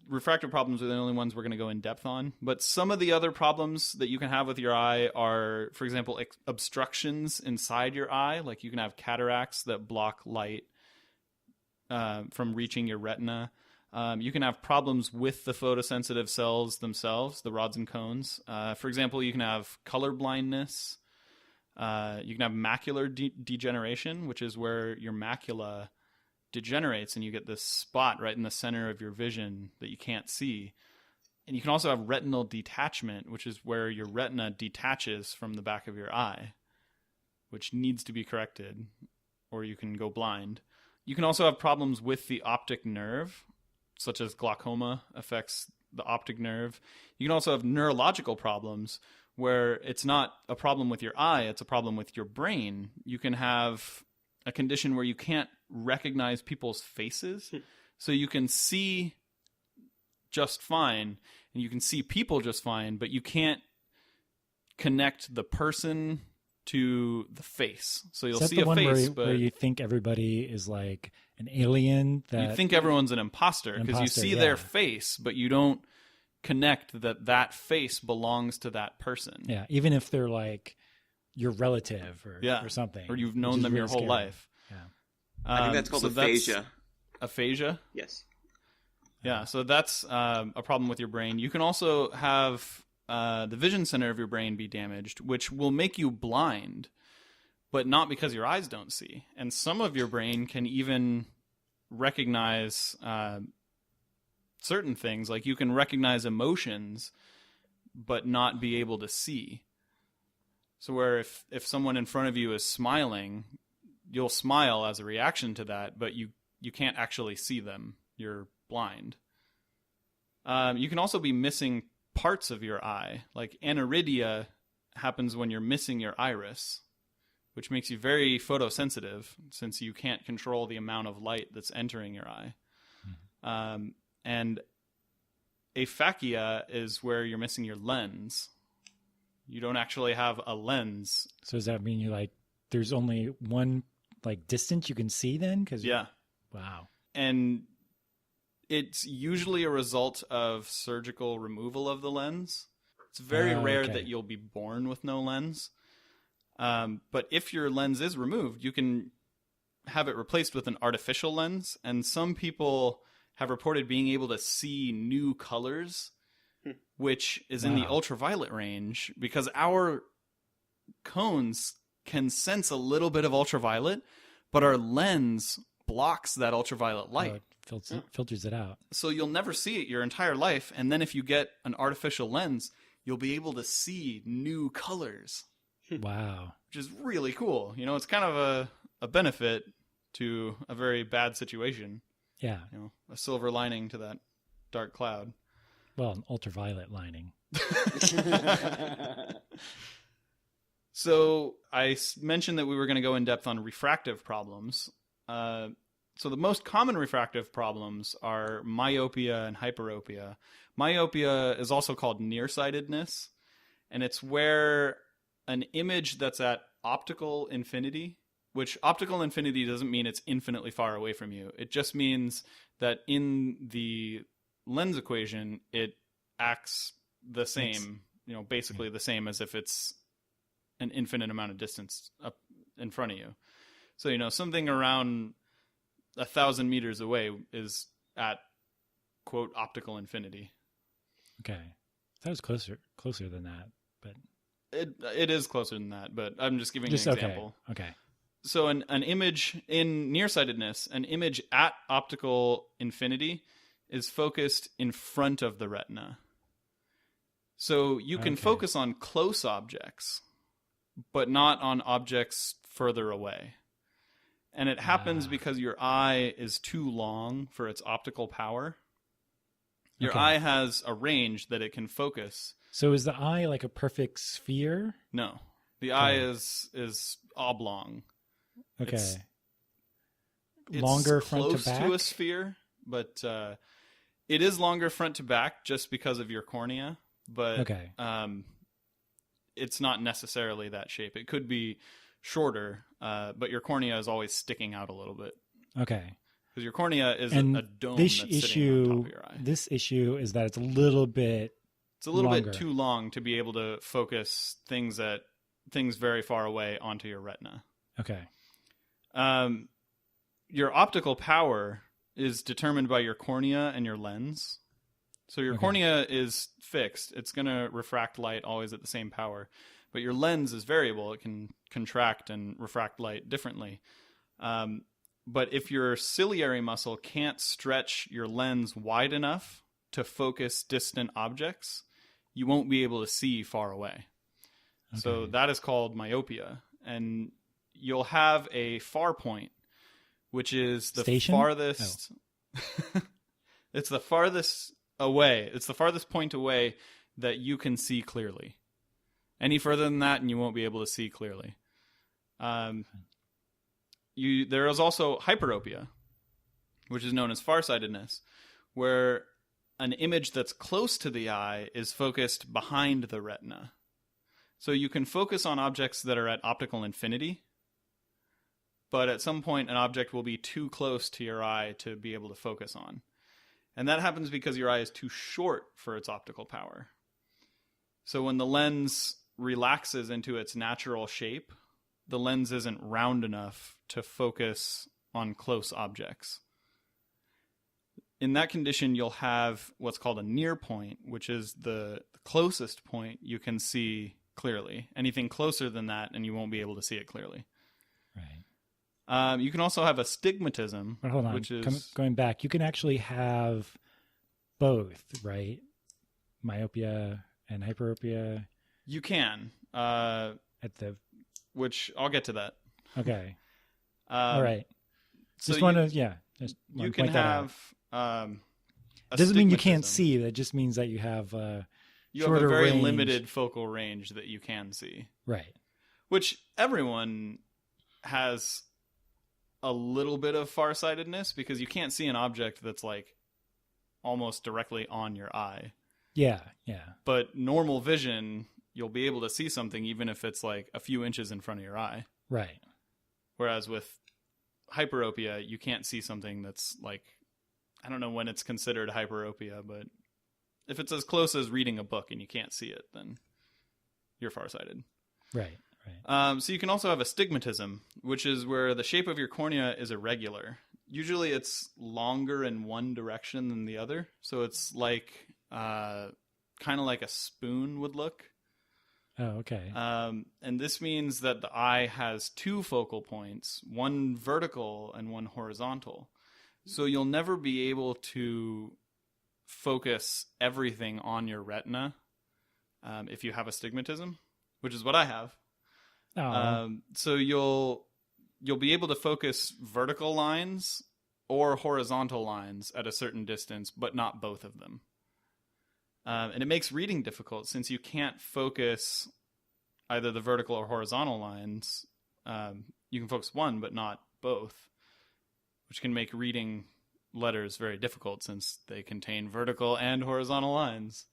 refractive problems are the only ones we're going to go in depth on. But some of the other problems that you can have with your eye are, for example, obstructions inside your eye. Like you can have cataracts that block light from reaching your retina. You can have problems with the photosensitive cells themselves, the rods and cones. For example, you can have color blindness. You can have macular degeneration, which is where your macula degenerates and you get this spot right in the center of your vision that you can't see. And you can also have retinal detachment, which is where your retina detaches from the back of your eye, which needs to be corrected, or you can go blind. You can also have problems with the optic nerve, such as glaucoma affects the optic nerve. You can also have neurological problems where it's not a problem with your eye, it's a problem with your brain. You can have a condition where you can't recognize people's faces. So you can see just fine, and you can see people just fine, but you can't connect the person to the face. So you'll see a face, but where you think everybody is like an alien. That you think everyone's an imposter because you see their face, but you don't connect that face belongs to that person. Yeah, even if they're like your relative or something, or you've known them your whole life. Yeah, I think that's called aphasia. Aphasia? Yes. Yeah, so that's a problem with your brain. You can also have the vision center of your brain be damaged, which will make you blind, but not because your eyes don't see. And some of your brain can even recognize certain things, like you can recognize emotions, but not be able to see. So where if someone in front of you is smiling, you'll smile as a reaction to that, but you can't actually see them. You're blind. You can also be missing parts of your eye. Like aniridia happens when you're missing your iris, which makes you very photosensitive since you can't control the amount of light that's entering your eye. And aphakia is where you're missing your lens. You don't actually have a lens. So does that mean there's only one distance you can see then? Yeah. Wow. And it's usually a result of surgical removal of the lens. It's very rare that you'll be born with no lens. But if your lens is removed, you can have it replaced with an artificial lens. And some people have reported being able to see new colors, which is in the ultraviolet range, because our cones can sense a little bit of ultraviolet, but our lens blocks that ultraviolet light. It filters it out. So you'll never see it your entire life. And then if you get an artificial lens, you'll be able to see new colors. Wow. Which is really cool. It's kind of a benefit to a very bad situation. Yeah. A silver lining to that dark cloud. Well, an ultraviolet lining. So I mentioned that we were going to go in depth on refractive problems. So the most common refractive problems are myopia and hyperopia. Myopia is also called nearsightedness, and it's where an image that's at optical infinity, which optical infinity doesn't mean it's infinitely far away from you. It just means that in the lens equation, it acts the same, basically the same as if it's an infinite amount of distance up in front of you. So, something around 1,000 meters away is at, quote, optical infinity. Okay. That was closer than that, but it is closer than that, but I'm just giving an example. Okay. So an image in nearsightedness, an image at optical infinity is focused in front of the retina. So you can focus on close objects, but not on objects further away. And it happens because your eye is too long for its optical power. Your eye has a range that it can focus. So is the eye like a perfect sphere? No. The eye is oblong. Okay. It's longer front close to back? to a sphere, but it is longer front to back just because of your cornea. But it's not necessarily that shape. It could be shorter, but your cornea is always sticking out a little bit. Okay. Because your cornea is and a dome that's sitting on top of your eye. This issue is that it's a little bit It's a little longer. bit too long to be able to focus things very far away onto your retina. Okay. Your optical power is determined by your cornea and your lens. So your cornea is fixed. It's going to refract light always at the same power. But your lens is variable. It can contract and refract light differently. But if your ciliary muscle can't stretch your lens wide enough to focus distant objects, you won't be able to see far away. Okay. So that is called myopia. And you'll have a far point, which is the farthest... Oh. It's the farthest away. It's the farthest point away that you can see clearly. Any further than that, and you won't be able to see clearly. There is also hyperopia, which is known as farsightedness, where an image that's close to the eye is focused behind the retina. So you can focus on objects that are at optical infinity, but at some point an object will be too close to your eye to be able to focus on. And that happens because your eye is too short for its optical power. So when the lens relaxes into its natural shape, the lens isn't round enough to focus on close objects. In that condition, you'll have what's called a near point, which is the closest point you can see clearly. Anything closer than that, and you won't be able to see it clearly. Right. You can also have astigmatism, but hold on. Which is going back. You can actually have both, right? Myopia and hyperopia. You can. Which I'll get to that. Okay. All right. So you can have. It doesn't mean you can't see. That just means that you have you have a very limited focal range that you can see. Right. Which everyone has a little bit of farsightedness because you can't see an object that's like almost directly on your eye. Yeah, yeah. But normal vision you'll be able to see something even if it's like a few inches in front of your eye. Right. Whereas with hyperopia, you can't see something that's like, I don't know when it's considered hyperopia, but if it's as close as reading a book and you can't see it, then you're farsighted. Right. So you can also have astigmatism, which is where the shape of your cornea is irregular. Usually it's longer in one direction than the other. So it's like kind of like a spoon would look. Oh, okay. And this means that the eye has two focal points, one vertical and one horizontal. So you'll never be able to focus everything on your retina if you have astigmatism, which is what I have. So you'll be able to focus vertical lines or horizontal lines at a certain distance, but not both of them. And it makes reading difficult since you can't focus either the vertical or horizontal lines. You can focus one, but not both, which can make reading letters very difficult since they contain vertical and horizontal lines.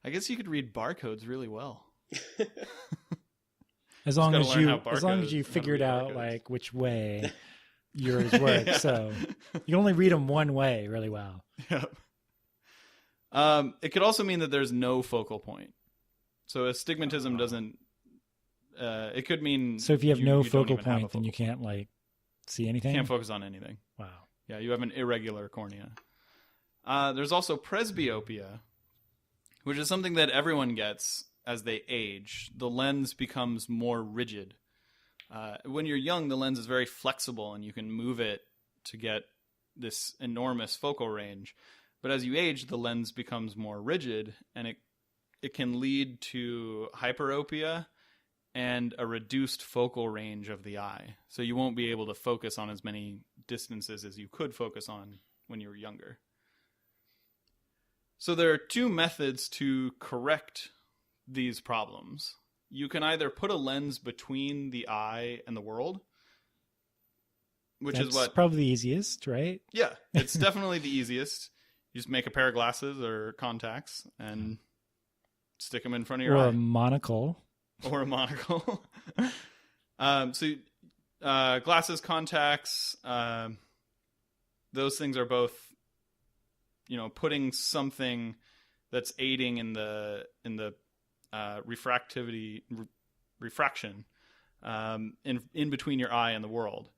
I guess you could read barcodes really well. As long as you figured out like which way yours work. So you can only read them one way really well. Yep. It could also mean that there's no focal point. So astigmatism doesn't. It could mean. So if you have no focal point, then you can't like see anything. Can't focus on anything. Wow. Yeah, you have an irregular cornea. There's also presbyopia, which is something that everyone gets as they age. The lens becomes more rigid. When you're young, the lens is very flexible and you can move it to get this enormous focal range. But as you age, the lens becomes more rigid and it can lead to hyperopia and a reduced focal range of the eye. So you won't be able to focus on as many distances as you could focus on when you were younger. So there are two methods to correct these problems. You can either put a lens between the eye and the world, which is what probably the easiest, right? Yeah, it's definitely the easiest. You just make a pair of glasses or contacts and stick them in front of your eye. Or a monocle. Glasses, contacts, those things are both, putting something that's aiding in the refraction in between your eye and the world.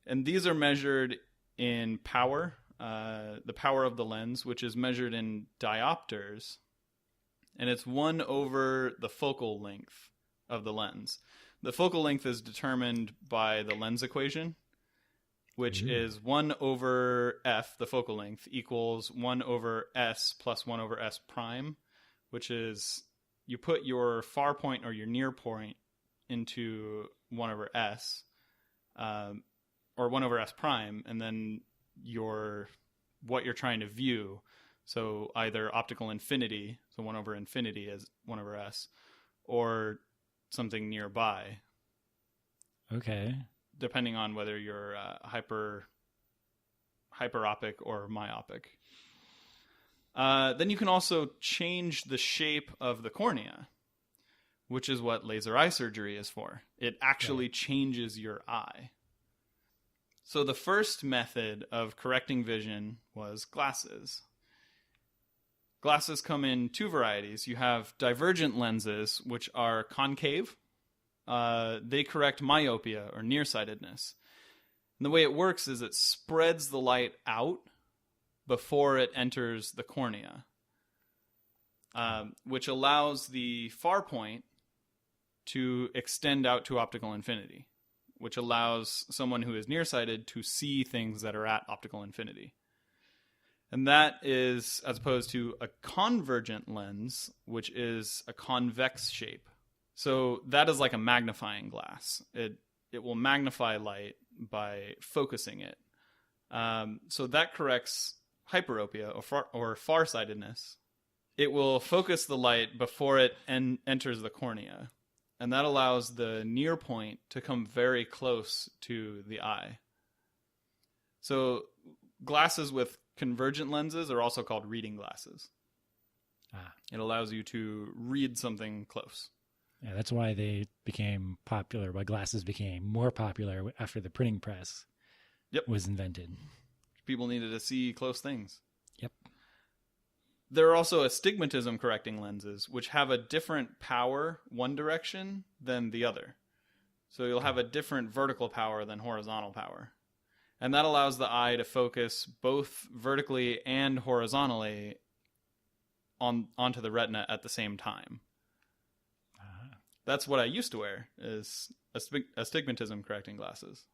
And these are measured in power, the power of the lens, which is measured in diopters, and it's 1 over the focal length of the lens. The focal length is determined by the lens equation, which is 1 over f, the focal length, equals 1 over s plus 1 over s prime, which is you put your far point or your near point into 1 over s, or 1 over s prime, and then what you're trying to view. So either optical infinity, so 1 over infinity is 1 over s, or something nearby. Okay. Depending on whether you're hyperopic or myopic. Then you can also change the shape of the cornea, which is what laser eye surgery is for. It actually changes your eye. So the first method of correcting vision was glasses. Glasses come in two varieties. You have divergent lenses, which are concave. They correct myopia or nearsightedness. And the way it works is it spreads the light out before it enters the cornea, which allows the far point to extend out to optical infinity, which allows someone who is nearsighted to see things that are at optical infinity. And that is as opposed to a convergent lens, which is a convex shape. So that is like a magnifying glass. It will magnify light by focusing it. So that corrects hyperopia or farsightedness. It will focus the light before it enters the cornea. And that allows the near point to come very close to the eye. So glasses with convergent lenses are also called reading glasses. It allows you to read something close. Yeah, that's why they became popular, why glasses became more popular after the printing press was invented. People needed to see close things. Yep. There are also astigmatism correcting lenses, which have a different power one direction than the other. So you'll have a different vertical power than horizontal power. And that allows the eye to focus both vertically and horizontally onto the retina at the same time. That's what I used to wear, is astigmatism correcting glasses.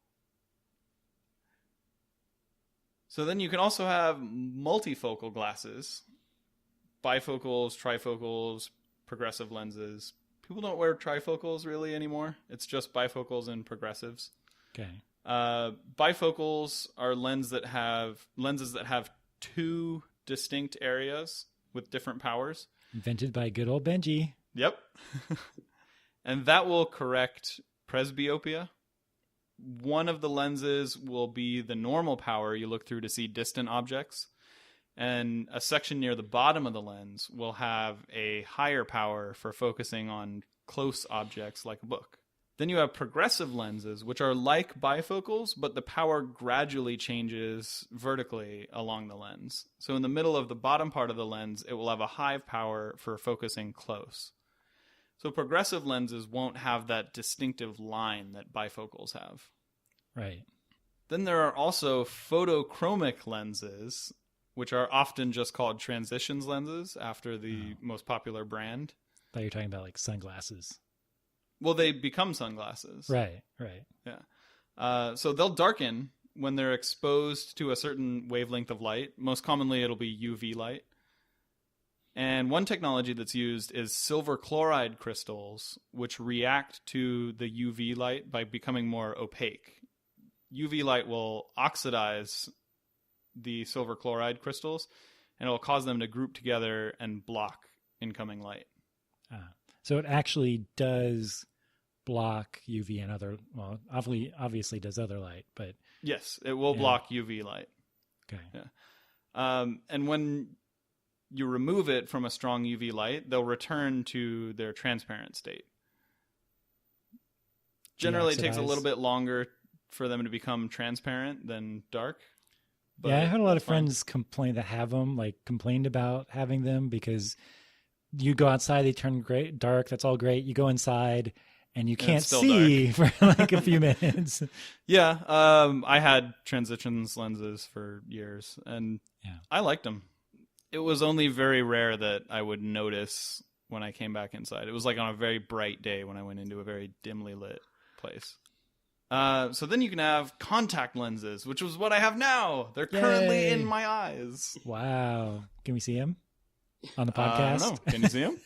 So then you can also have multifocal glasses, bifocals, trifocals, progressive lenses. People don't wear trifocals really anymore. It's just bifocals and progressives. Okay. Bifocals are lenses that have two distinct areas with different powers. Invented by good old Benji. Yep. And that will correct presbyopia. One of the lenses will be the normal power you look through to see distant objects. And a section near the bottom of the lens will have a higher power for focusing on close objects like a book. Then you have progressive lenses, which are like bifocals, but the power gradually changes vertically along the lens. So in the middle of the bottom part of the lens, it will have a high power for focusing close. So progressive lenses won't have that distinctive line that bifocals have. Right. Then there are also photochromic lenses, which are often just called transitions lenses after the most popular brand. I thought you were talking about like sunglasses. Well, they become sunglasses. Right. Yeah. So they'll darken when they're exposed to a certain wavelength of light. Most commonly, it'll be UV light. And one technology that's used is silver chloride crystals, which react to the UV light by becoming more opaque. UV light will oxidize the silver chloride crystals, and it will cause them to group together and block incoming light. So it actually does block UV and other, well, obviously does other light, but... Yes, it will block UV light. Okay. Yeah. And when you remove it from a strong UV light, they'll return to their transparent state. Generally, it takes a little bit longer for them to become transparent than dark. But yeah, I had a lot of friends complained about having them because you go outside, they turn dark, that's all great. You go inside and you can't see for like a few minutes. Yeah, I had transitions lenses for years, and I liked them. It was only very rare that I would notice when I came back inside. It was like on a very bright day when I went into a very dimly lit place. So then you can have contact lenses, which is what I have now. They're currently in my eyes. Wow. Can we see them on the podcast? I don't know. Can you see them?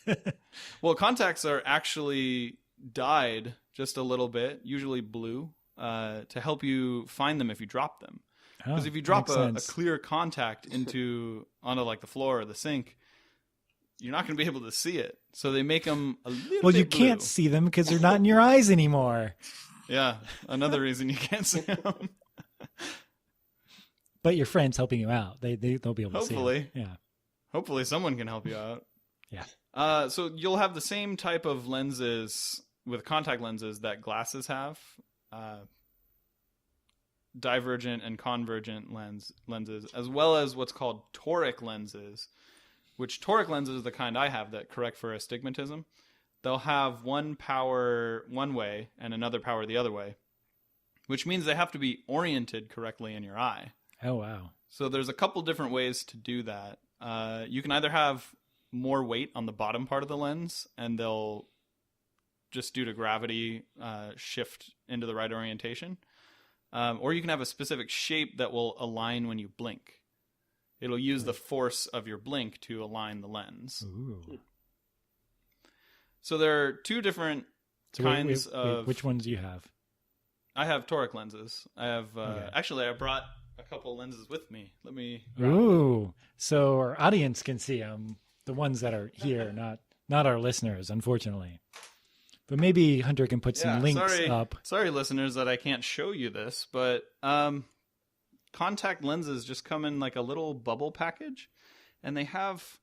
Well, contacts are actually dyed just a little bit, usually blue, to help you find them if you drop them. Because if you drop a clear contact onto like the floor or the sink, you're not going to be able to see it. So they make them a little bit blue. Well, you can't see them because they're not in your eyes anymore. Yeah, another reason you can't see them. But your friend's helping you out. They'll be able to see them. Hopefully. Yeah. Hopefully someone can help you out. Yeah. So you'll have the same type of lenses with contact lenses that glasses have. Divergent and convergent lenses, as well as what's called toric lenses, which toric lenses are the kind I have that correct for astigmatism. They'll have one power one way and another power the other way, which means they have to be oriented correctly in your eye. Oh, wow. So there's a couple different ways to do that. You can either have more weight on the bottom part of the lens, and they'll just due to gravity shift into the right orientation. Or you can have a specific shape that will align when you blink. It'll use the force of your blink to align the lens. Ooh. So there are two different kinds of... Which ones do you have? I have toric lenses. I have... Actually, I brought a couple lenses with me. Let me... Ooh. So our audience can see them. The ones that are here, not our listeners, unfortunately. But maybe Hunter can put some links up. Sorry, listeners, that I can't show you this, but contact lenses just come in like a little bubble package, and they have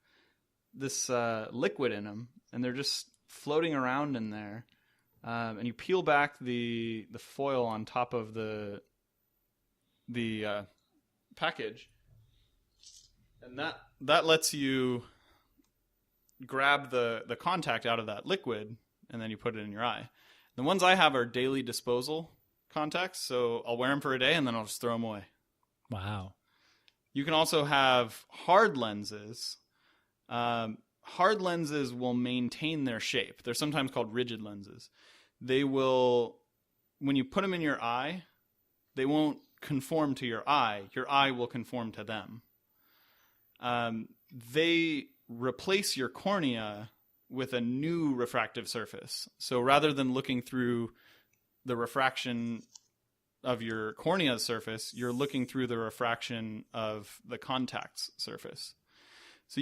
this liquid in them, and they're just floating around in there. And you peel back the foil on top of the package, and that lets you grab the contact out of that liquid, and then you put it in your eye. The ones I have are daily disposal contacts, so I'll wear them for a day and then I'll just throw them away. Wow. You can also have hard lenses. Hard lenses will maintain their shape. They're sometimes called rigid lenses. They will, when you put them in your eye, they won't conform to your eye. Your eye will conform to them. They replace your cornea with a new refractive surface. So rather than looking through the refraction of your cornea's surface, you're looking through the refraction of the contact's surface. So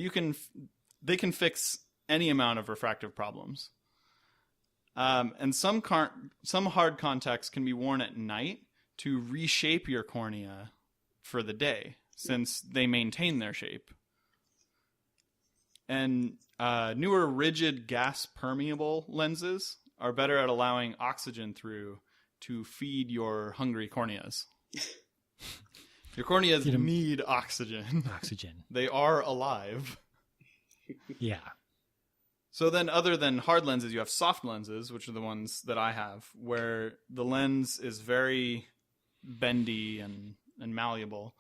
they can fix any amount of refractive problems. And some hard contacts can be worn at night to reshape your cornea for the day, since they maintain their shape. And newer rigid gas permeable lenses are better at allowing oxygen through to feed your hungry corneas. Your corneas need oxygen. Oxygen. They are alive. Yeah. So then, other than hard lenses, you have soft lenses, which are the ones that I have, where the lens is very bendy and malleable,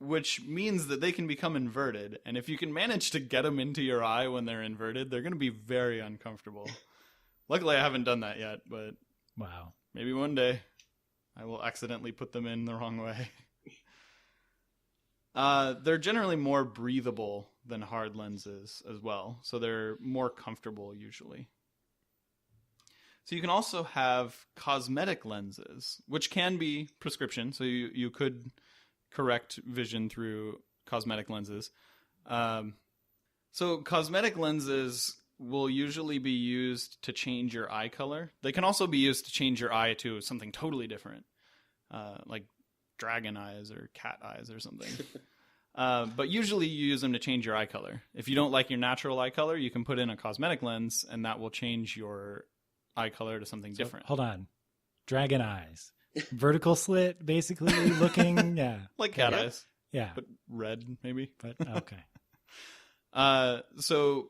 which means that they can become inverted. And if you can manage to get them into your eye when they're inverted, they're going to be very uncomfortable. Luckily, I haven't done that yet, but wow, maybe one day I will accidentally put them in the wrong way. They're generally more breathable than hard lenses as well, so they're more comfortable usually. So you can also have cosmetic lenses, which can be prescription, so you could correct vision through cosmetic lenses. So cosmetic lenses will usually be used to change your eye color. They can also be used to change your eye to something totally different, like dragon eyes or cat eyes or something. But usually you use them to change your eye color. If you don't like your natural eye color, you can put in a cosmetic lens, and that will change your eye color to something different. Hold on. Dragon eyes. Vertical slit, basically, looking. Yeah. Like cat eyes. Yeah. But red, maybe. But okay. So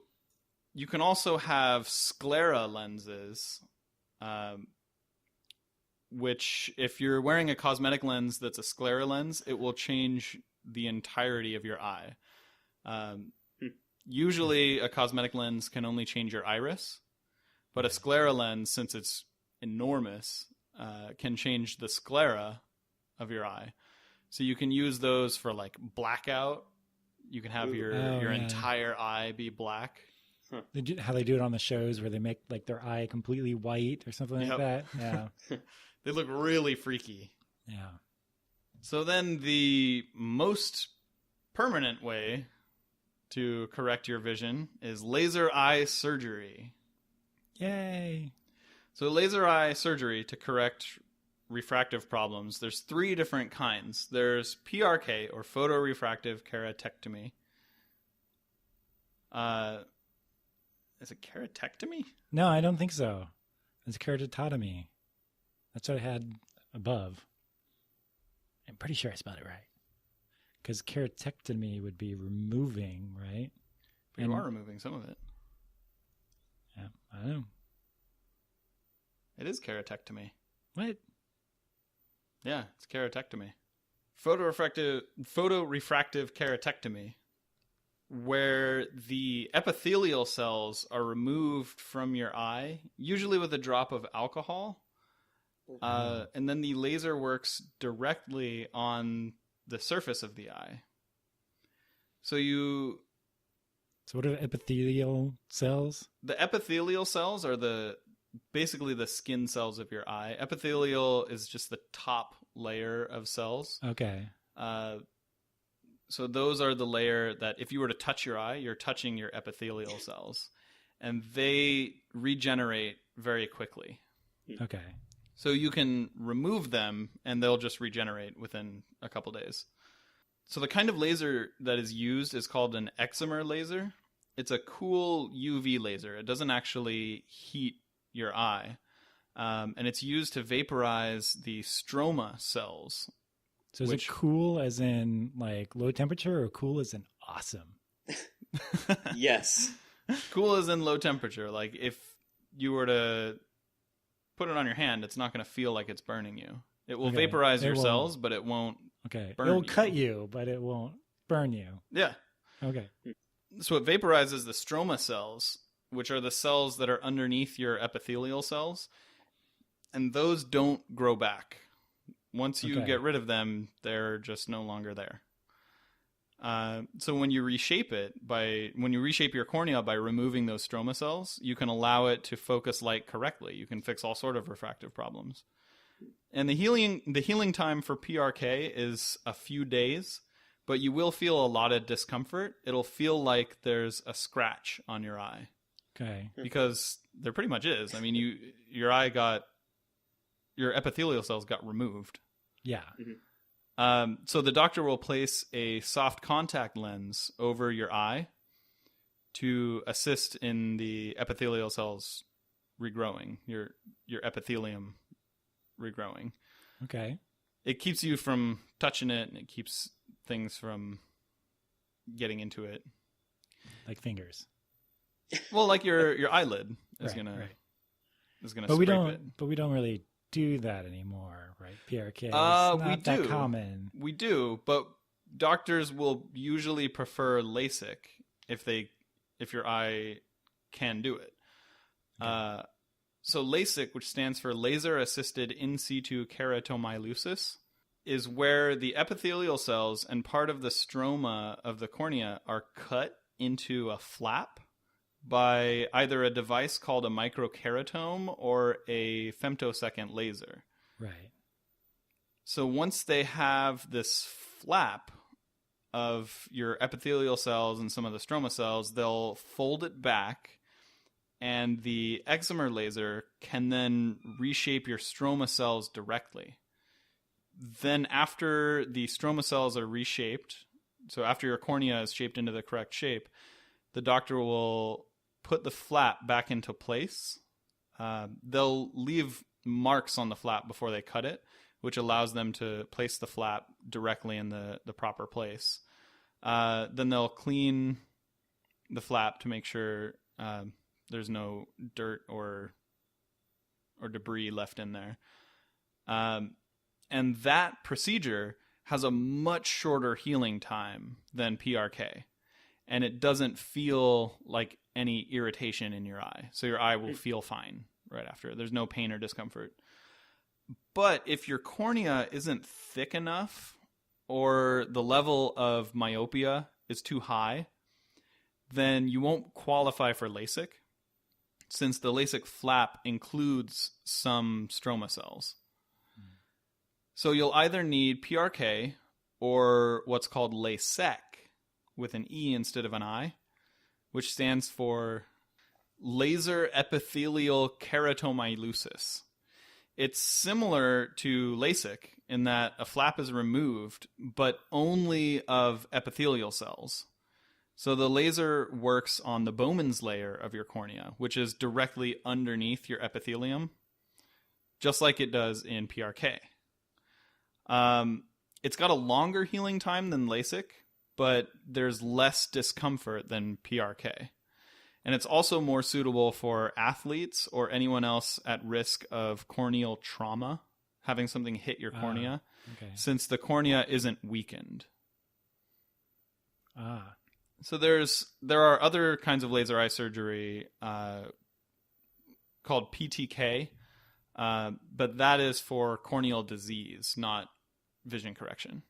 you can also have sclera lenses, which if you're wearing a cosmetic lens that's a sclera lens, it will change the entirety of your eye. Usually a cosmetic lens can only change your iris, but a sclera lens, since it's enormous, can change the sclera of your eye. So you can use those for like blackout. You can have your entire eye be black. How they do it on the shows where they make like their eye completely white or something like that. Yeah. They look really freaky. Yeah. So then the most permanent way to correct your vision is laser eye surgery. Yay. So laser eye surgery to correct refractive problems, there's 3 different kinds. There's PRK, or photorefractive keratectomy. Is it keratectomy? No, I don't think so. It's keratotomy. That's what I had above. I'm pretty sure I spelled it right. Because keratectomy would be removing, right? But you are removing some of it. Yeah, I don't know. It is keratectomy. What? Yeah, it's keratectomy. Photorefractive keratectomy, where the epithelial cells are removed from your eye, usually with a drop of alcohol. And then the laser works directly on the surface of the eye. So what are epithelial cells? The epithelial cells are basically the skin cells of your eye. Epithelial is just the top layer of cells. Okay. So those are the layer that if you were to touch your eye, you're touching your epithelial cells. And they regenerate very quickly. Okay. So you can remove them and they'll just regenerate within a couple days. So the kind of laser that is used is called an excimer laser. it's a cool UV laser. It doesn't actually heat your eye. And it's used to vaporize the stroma cells. So is it cool as in like low temperature or cool as in awesome? Yes. Cool as in low temperature. Like if you were to put it on your hand, it's not going to feel like it's burning you. It will vaporize your cells, but it won't burn you. It will cut you, but it won't burn you. Yeah. Okay. So it vaporizes the stroma cells, which are the cells that are underneath your epithelial cells. And those don't grow back. Once you get rid of them, they're just no longer there. So when you reshape your cornea by removing those stroma cells, you can allow it to focus light correctly. You can fix all sort of refractive problems. And the healing time for PRK is a few days, but you will feel a lot of discomfort. It'll feel like there's a scratch on your eye. Okay. Because there pretty much is. I mean, your epithelial cells got removed. Yeah. Mm-hmm. So the doctor will place a soft contact lens over your eye to assist in the epithelial cells regrowing, your epithelium regrowing. Okay. It keeps you from touching it, and it keeps things from getting into it. Like fingers. Well, like your eyelid is gonna scrape it. But we don't really do that anymore, right? PRK is not that common. We do, but doctors will usually prefer LASIK if your eye can do it. Okay. So LASIK, which stands for laser assisted in situ keratomylosis, is where the epithelial cells and part of the stroma of the cornea are cut into a flap by either a device called a microkeratome or a femtosecond laser. Right. So once they have this flap of your epithelial cells and some of the stroma cells, they'll fold it back, and the excimer laser can then reshape your stroma cells directly. Then after the stroma cells are reshaped, so after your cornea is shaped into the correct shape, the doctor will put the flap back into place. They'll leave marks on the flap before they cut it, which allows them to place the flap directly in the proper place. Then they'll clean the flap to make sure there's no dirt or debris left in there. And that procedure has a much shorter healing time than PRK. And it doesn't feel like any irritation in your eye. So your eye will feel fine right after. There's no pain or discomfort. But if your cornea isn't thick enough or the level of myopia is too high, then you won't qualify for LASIK, since the LASIK flap includes some stroma cells. So you'll either need PRK or what's called LASEK, with an E instead of an I, which stands for laser epithelial keratomylosis. It's similar to LASIK in that a flap is removed, but only of epithelial cells. So the laser works on the Bowman's layer of your cornea, which is directly underneath your epithelium, just like it does in PRK. It's got a longer healing time than LASIK, but there's less discomfort than PRK. And it's also more suitable for athletes or anyone else at risk of corneal trauma, having something hit your cornea, since the cornea isn't weakened. So there are other kinds of laser eye surgery called PTK, but that is for corneal disease, not vision correction.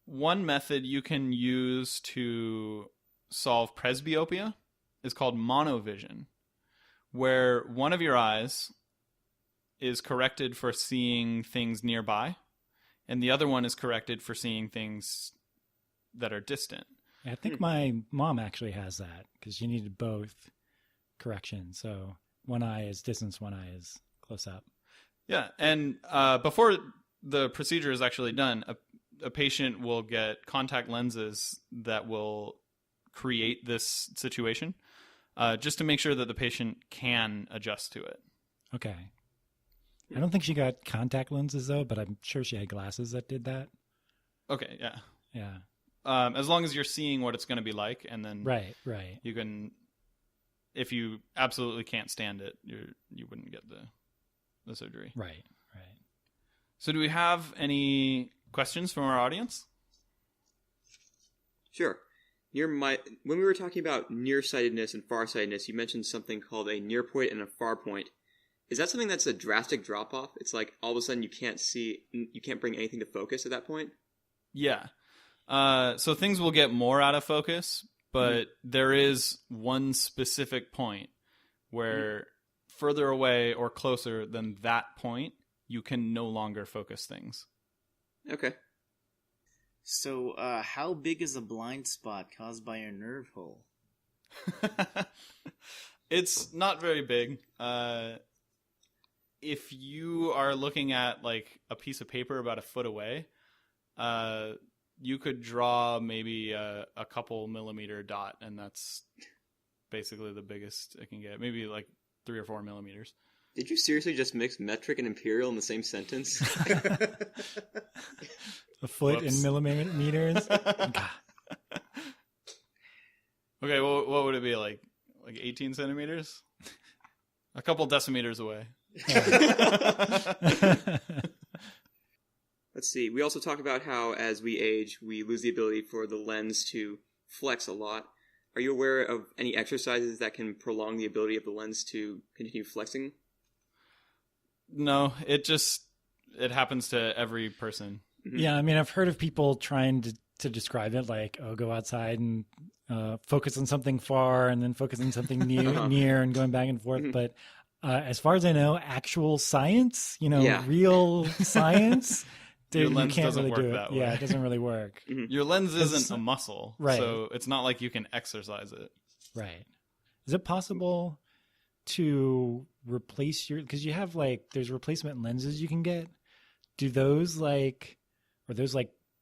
One method you can use to solve presbyopia is called monovision, where one of your eyes is corrected for seeing things nearby, and the other one is corrected for seeing things that are distant. I think my mom actually has that, because you needed both corrections. So one eye is distance, one eye is close up. Yeah, and before the procedure is actually done, a patient will get contact lenses that will create this situation, just to make sure that the patient can adjust to it. Okay. I don't think she got contact lenses though, but I'm sure she had glasses that did that. Okay, yeah. Yeah. As long as you're seeing what it's going to be like, and then Right. you can, if you absolutely can't stand it, you wouldn't get the surgery. Right. So do we have any questions from our audience? Sure. When we were talking about nearsightedness and farsightedness, you mentioned something called a near point and a far point. Is that something that's a drastic drop-off? It's like all of a sudden you can't bring anything to focus at that point? Yeah. So things will get more out of focus, but there is one specific point where further away or closer than that point, you can no longer focus things. Okay. So, how big is a blind spot caused by a nerve hole? It's not very big. If you are looking at like a piece of paper about a foot away, you could draw maybe a couple millimeter dot, and that's basically the biggest it can get. Maybe like 3 or 4 millimeters. Did you seriously just mix metric and imperial in the same sentence? A foot in millimeters. God. Okay, well, what would it be, like 18 centimeters? A couple decimeters away. Let's see. We also talked about how as we age, we lose the ability for the lens to flex a lot. Are you aware of any exercises that can prolong the ability of the lens to continue flexing? No, it happens to every person. Mm-hmm. Yeah, I mean, I've heard of people trying to describe it like, go outside and focus on something far and then focus on something near and going back and forth. Mm-hmm. But as far as I know, actual science, real science, your lens you can't doesn't really work do it. that way. Yeah, it doesn't really work. Mm-hmm. Your lens isn't a muscle, right? So it's not like you can exercise it. Right. Is it possible to replace because you have there's replacement lenses you can get? Do those are those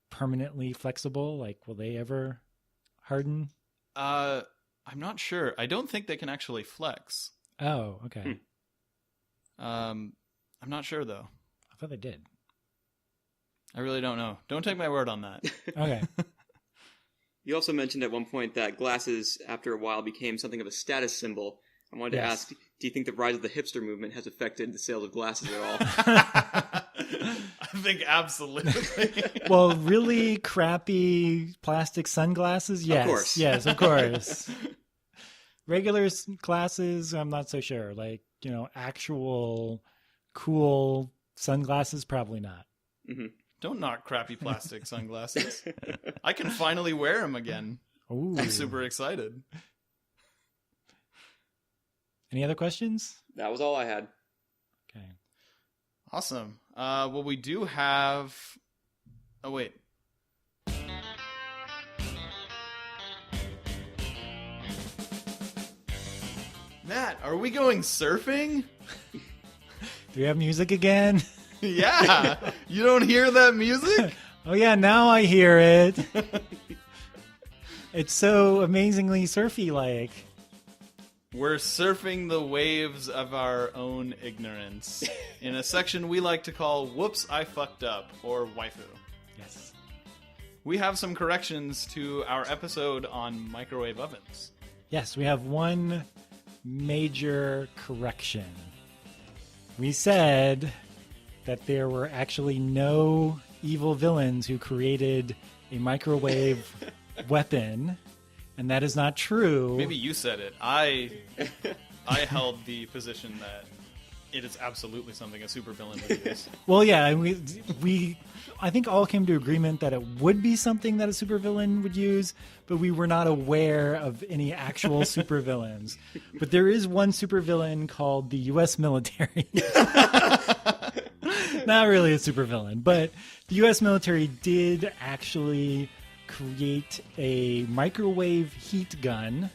permanently flexible? Will they ever harden? I'm not sure. I don't think they can actually flex. Oh, okay. I'm not sure though. I thought they did. I really don't know. Don't take my word on that. Okay. You also mentioned at one point that glasses, after a while, became something of a status symbol. I wanted to ask, do you think the rise of the hipster movement has affected the sales of glasses at all? I think absolutely. Well, really crappy plastic sunglasses? Yes. Of course. Yes, of course. Regular glasses, I'm not so sure. Actual cool sunglasses, probably not. Mm-hmm. Don't knock crappy plastic sunglasses. I can finally wear them again. Ooh. I'm super excited. Any other questions? That was all I had. Okay. Awesome. Well, we do have... Oh, wait. Matt, are we going surfing? Do we have music again? Yeah. You don't hear that music? Oh, yeah, now I hear it. It's so amazingly surfy-like. We're surfing the waves of our own ignorance in a section we like to call Whoops, I Fucked Up, or WIFU. Yes. We have some corrections to our episode on microwave ovens. Yes, we have one major correction. We said that there were actually no evil villains who created a microwave weapon, and that is not true. Maybe you said it. I held the position that it is absolutely something a supervillain would use. Well, yeah, we I think all came to agreement that it would be something that a supervillain would use, but we were not aware of any actual supervillains. But there is one supervillain called the U.S. military. Not really a supervillain, but the U.S. military did actually create a microwave heat gun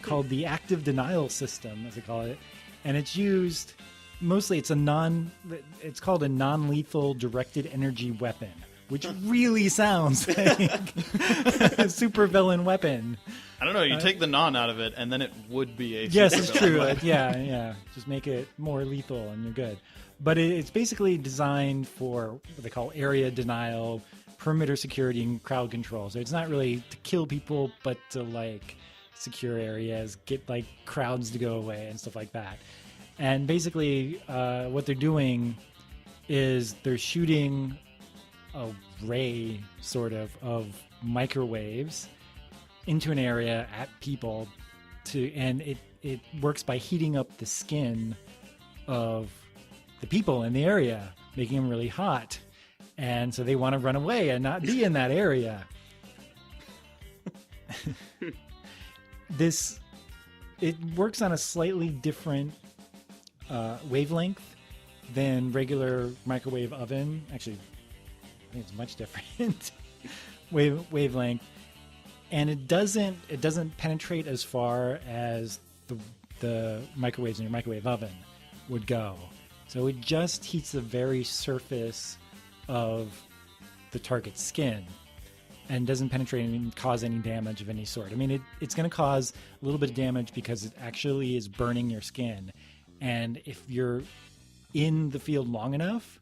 called the active denial system, as they call it, and it's used mostly. It's called a non-lethal directed energy weapon, which really sounds like a supervillain weapon. I don't know. You take the non out of it, and then it would be a Yes, it's supervillain. true. Yeah. Just make it more lethal, and you're good. But it's basically designed for what they call area denial, perimeter security, and crowd control. So it's not really to kill people, but to like secure areas, get like crowds to go away and stuff like that. And basically, what they're doing is they're shooting a ray of microwaves into an area at people and it works by heating up the skin of the people in the area, making them really hot. And so they want to run away and not be in that area. It works on a slightly different wavelength than regular microwave oven. Actually, I think it's much different wavelength. And it doesn't penetrate as far as the microwaves in your microwave oven would go. So it just heats the very surface of the target's skin and doesn't penetrate and cause any damage of any sort. I mean, it's going to cause a little bit of damage because it actually is burning your skin. And if you're in the field long enough,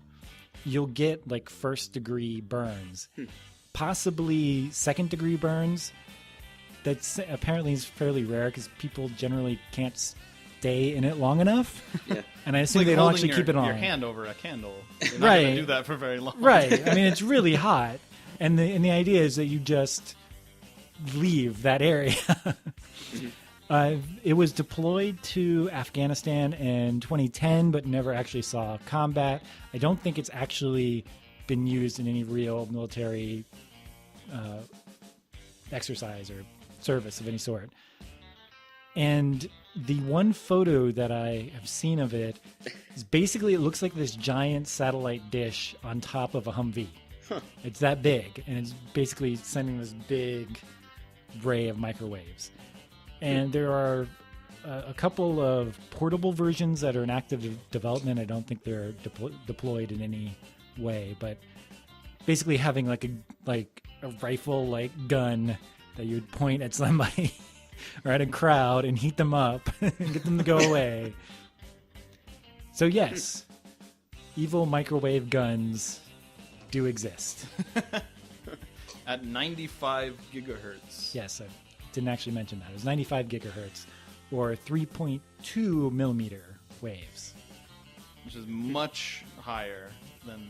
you'll get like first-degree burns. Possibly second-degree burns. That's apparently is fairly rare because people generally can't stay in it long enough. Yeah. And I assume Like they don't holding actually keep it on. your hand over a candle. You're not Right. going to do that for very long. Right. I mean, it's really hot. And the idea is that you just leave that area. It was deployed to Afghanistan in 2010, but never actually saw combat. I don't think it's actually been used in any real military exercise or service of any sort. And the one photo that I have seen of it is basically it looks like this giant satellite dish on top of a Humvee. Huh. It's that big, and it's basically sending this big ray of microwaves. And there are a couple of portable versions that are in active development. I don't think they're deployed in any way, but basically having like a rifle like gun that you'd point at somebody or at a crowd and heat them up and get them to go away. So yes, evil microwave guns do exist. At 95 gigahertz. Yes, I didn't actually mention that. It was 95 gigahertz or 3.2 millimeter waves. Which is much higher than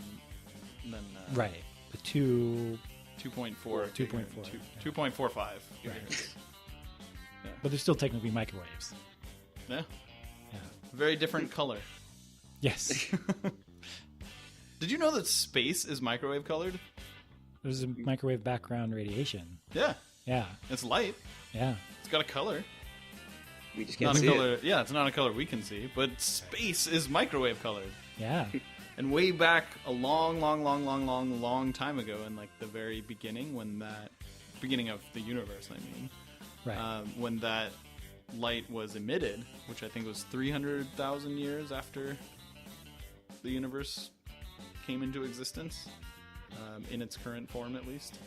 Right. The 2.4. 2.4, 2.4, 2.45 Right. gigahertz. But they're still technically microwaves. Yeah. Yeah. Very different color. Yes. Did you know that space is microwave colored? There's a microwave background radiation. Yeah. Yeah. It's light. Yeah. It's got a color. We just can't Not a see color. it. Yeah, it's not a color we can see, but space is microwave colored. Yeah. And way back a long time ago, in like the very beginning, beginning of the universe, I mean, Right. when that light was emitted, which I think was 300,000 years after the universe came into existence, in its current form at least.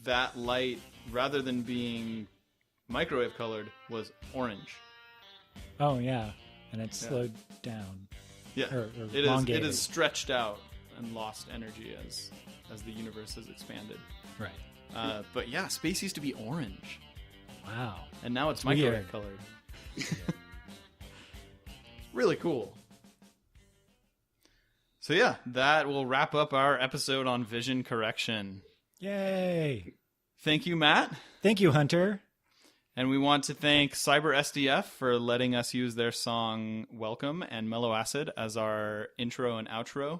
That light, rather than being microwave colored, was orange. Oh, yeah. And it's slowed down. Yeah, Or it elongated. is stretched out and lost energy as the universe has expanded. Right. But yeah, space used to be orange, Wow. and now it's It's microwave weird. colored. Really cool. So yeah, that will wrap up our episode on vision correction. Yay. Thank you, Matt. Thank you, Hunter. And we want to thank Cyber SDF for letting us use their song Welcome and Mellow Acid as our intro and outro.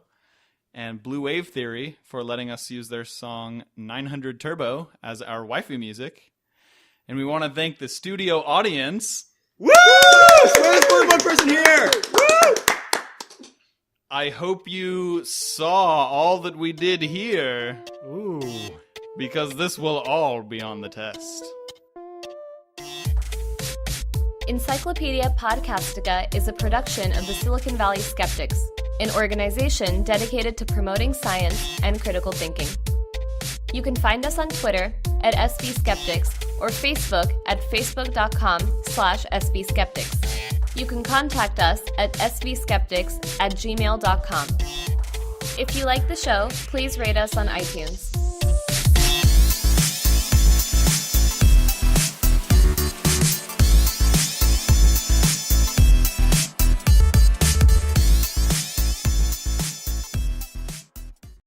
And Blue Wave Theory for letting us use their song 900 Turbo as our WIFU music. And we want to thank the studio audience. Woo! There's more than one person here! Woo! I hope you saw all that we did here, Ooh. because this will all be on the test. Encyclopedia Podcastica is a production of the Silicon Valley Skeptics, an organization dedicated to promoting science and critical thinking. You can find us on Twitter at SBSkeptics or Facebook at facebook.com/SBSkeptics. You can contact us at sbskeptics@gmail.com. If you like the show, please rate us on iTunes.